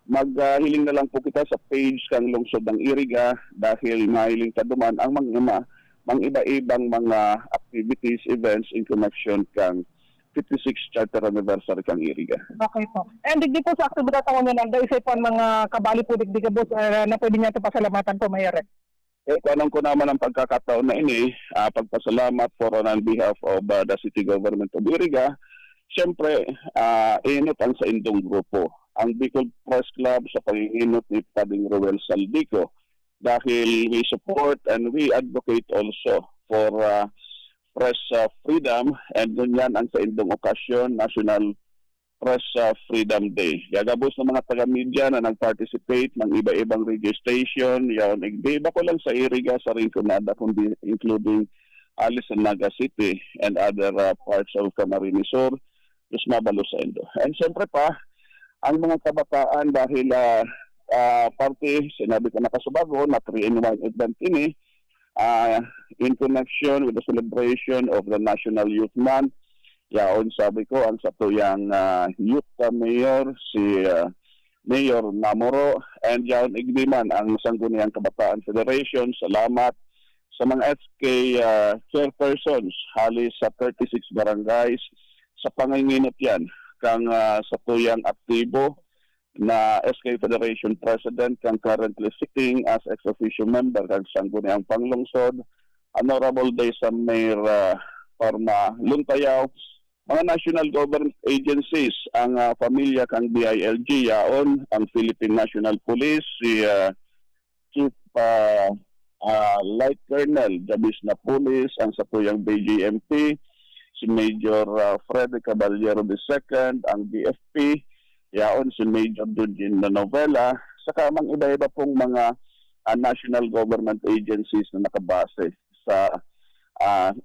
maghiling na lang po kita sa page kang lungsod ng Iriga dahil mahiling kaduman ang mga iba-ibang mga activities, events in connection kang 56th Charter Anniversary kang Iriga. Okay po. And digdi po sa aktibidad ang mga isa po mga kabali po digdi ka boss na pwede niya ito pasalamatan po, Mayor. Kuanong ko naman ang pagkakataon na ini, pagpasalamat for on behalf of the City Government of Iriga. Siyempre, inot ang sa indong grupo. Ang Bicol Press Club sa panginginot ni Pading Roel Saldico dahil we support and we advocate also for press freedom and ganyan ang sa indong okasyon, National Press Freedom Day. Gagabos ng mga taga-media na nag-participate ng iba-ibang radio station, yaon igdiba ko lang sa Iriga, sa Rinconada, kundi including Alice and Naga City and other parts of Camarines Sur, Mabalo sa Indo. And siyempre pa, ang mga kabataan dahil party, sinabi ko nakasubago, na 3-in-1 event ini, in connection with the celebration of the National Youth Month. Yaon sabi ko, ang satuyang youth mayor, si Mayor Namoro, and yaon igdiman ang Sangguniang Kabataan Federation. Salamat sa mga SK chairpersons, halis sa 36 barangays, sa panginginot yan kang sa tuyang aktibo na SK Federation President kang currently sitting as ex-officio member kang Sangguniang Panglungsod, Honorable Day sa Mayor Parma Luntayaw, mga national government agencies, ang pamilya kang DILG yaon, ang Philippine National Police, si Chief Light Colonel Jabis na Police, ang sa tuyang BGMP, si Major Freddy Caballero II, ang BFP, yaon si Major Dudin na Novela, saka mang iba-iba pong mga national government agencies na nakabase sa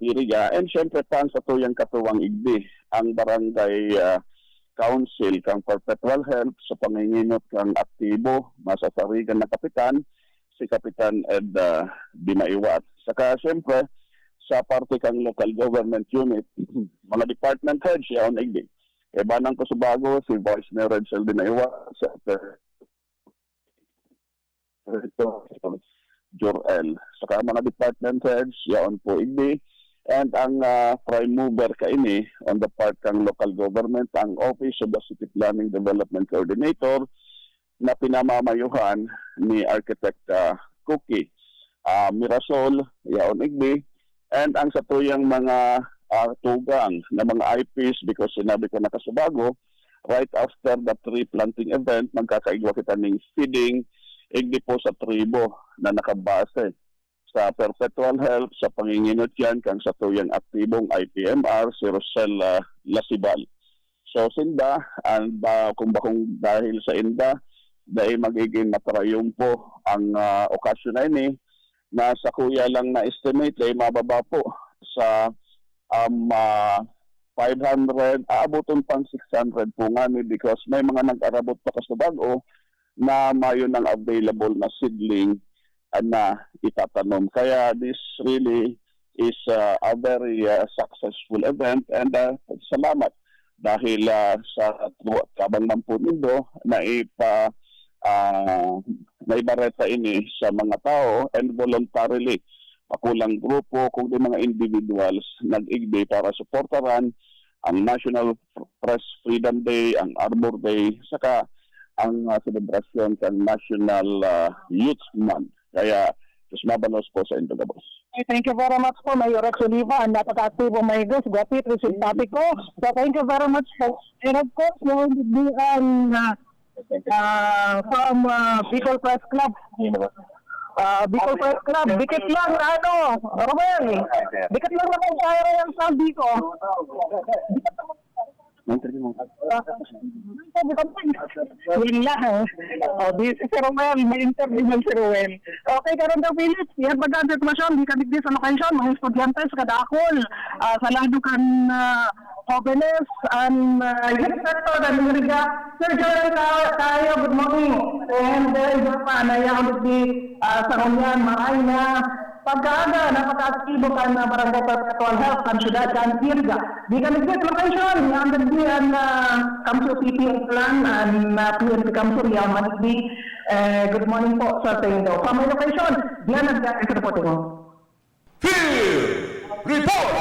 Iriga. And syempre pa sa tuyang katuwang igdi, ang Barangay Council kang Perpetual Help sa panginginot kang aktibo, masasarigan na kapitan, si Kapitan Ed Dimaiwat. Saka syempre, sa parte kang local government unit, mga department heads yaon igdi. Banang ko sa bago, si Vice Mayor Redsel Dinaiwa, Jor-El. Saka mga department heads, yaon po igdi. And ang prime mover kaini on the part kang local government, ang Office of the City Planning Development Coordinator na pinamamayuhan ni Architect Cookie Mirasol, yaon igdi. And ang sa tuyang mga tugang na mga IPs, because sinabi ko nakasubago, right after the tree planting event, magkakaigwa kita ng feeding, igdi po sa tribo na nakabase sa Perpetual Help, sa panginginot yan, kang sa tuyang aktibong IPMR, si Rosel Lasibal. So sinda, and kung dahil sa inda, dahil magiging matrayumpo ang okasyon na ini, na sa kuya lang na estimate ay mababa po sa 500, aabuton pang 600 po nga because may mga nag-arabot pa kasabago na mayo ng available na seedling na itatanom. Kaya this really is a very successful event and salamat dahil sa kabang ng Punindo na naibareta ini sa mga tao and voluntarily pakulang grupo kung di mga individuals nag-igdi para suportaran ang National Press Freedom Day, ang Arbor Day, saka ang selebrasyon ng National Youth Month. Kaya, mabalos po sa inyo, boss. Thank you very much po, Mayor Rex Oliva. Napaka-aktibo, my guys. Gwapit, receive topic ko. So, thank you very much po. And of course, from Bicol Press Club. Bicol Press Club. Dikit lang, Romel. Dikit lang na kung kaya yung saldi ko. Win lang. This is si Ruel. May interview man si Ruel. Okay, karon daw, Philip. Yan baga ang sitwasyon. Di ka digdi sa location. Mga estudyante sa Kadakol. Sa lado kan Jóvenes and youth sector dan Iriga. Sir John tayo, good morning. And iba pa, nayakot di sa kanyan, maay na pagkaaga, napaka-aktibo ka na Barangay Perpetual Health ang syudad kan Iriga. Di ka nagsit location, ang nagdi ang Kamso City Plan and PNP Kamso Riyaw Manigdi. Good morning po sa inyo. Sa may location, diyan nag-aakit sa reporting mo. Report!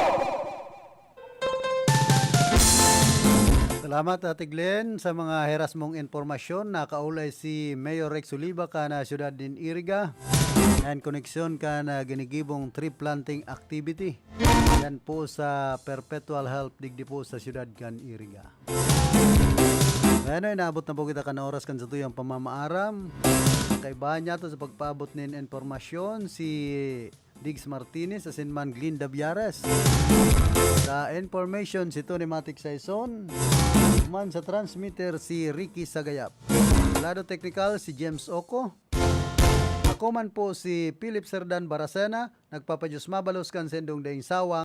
Salamat Ate Glenn sa mga heras mong informasyon. Nakaulay si Mayor Rex Oliva ka na syudad din Iriga and koneksyon ka na ginigibong tree planting activity. Yan po sa Perpetual Health digdi po sa syudad kan Iriga. Ngayon inaabot na po kita ka na oras kan sa tuyang pamamaaram. Kaibahan niya to sa pagpaabot nin informasyon si Diggs Martinez sa Sinman Glinda Viares. Sa information si Tony Matic Saison. Man sa transmitter si Ricky Sagayap. Lado technical si James Oko. Ako man po si Philip Serdan Baracena. Nagpapadyos mabalos kan sendong daing sawang.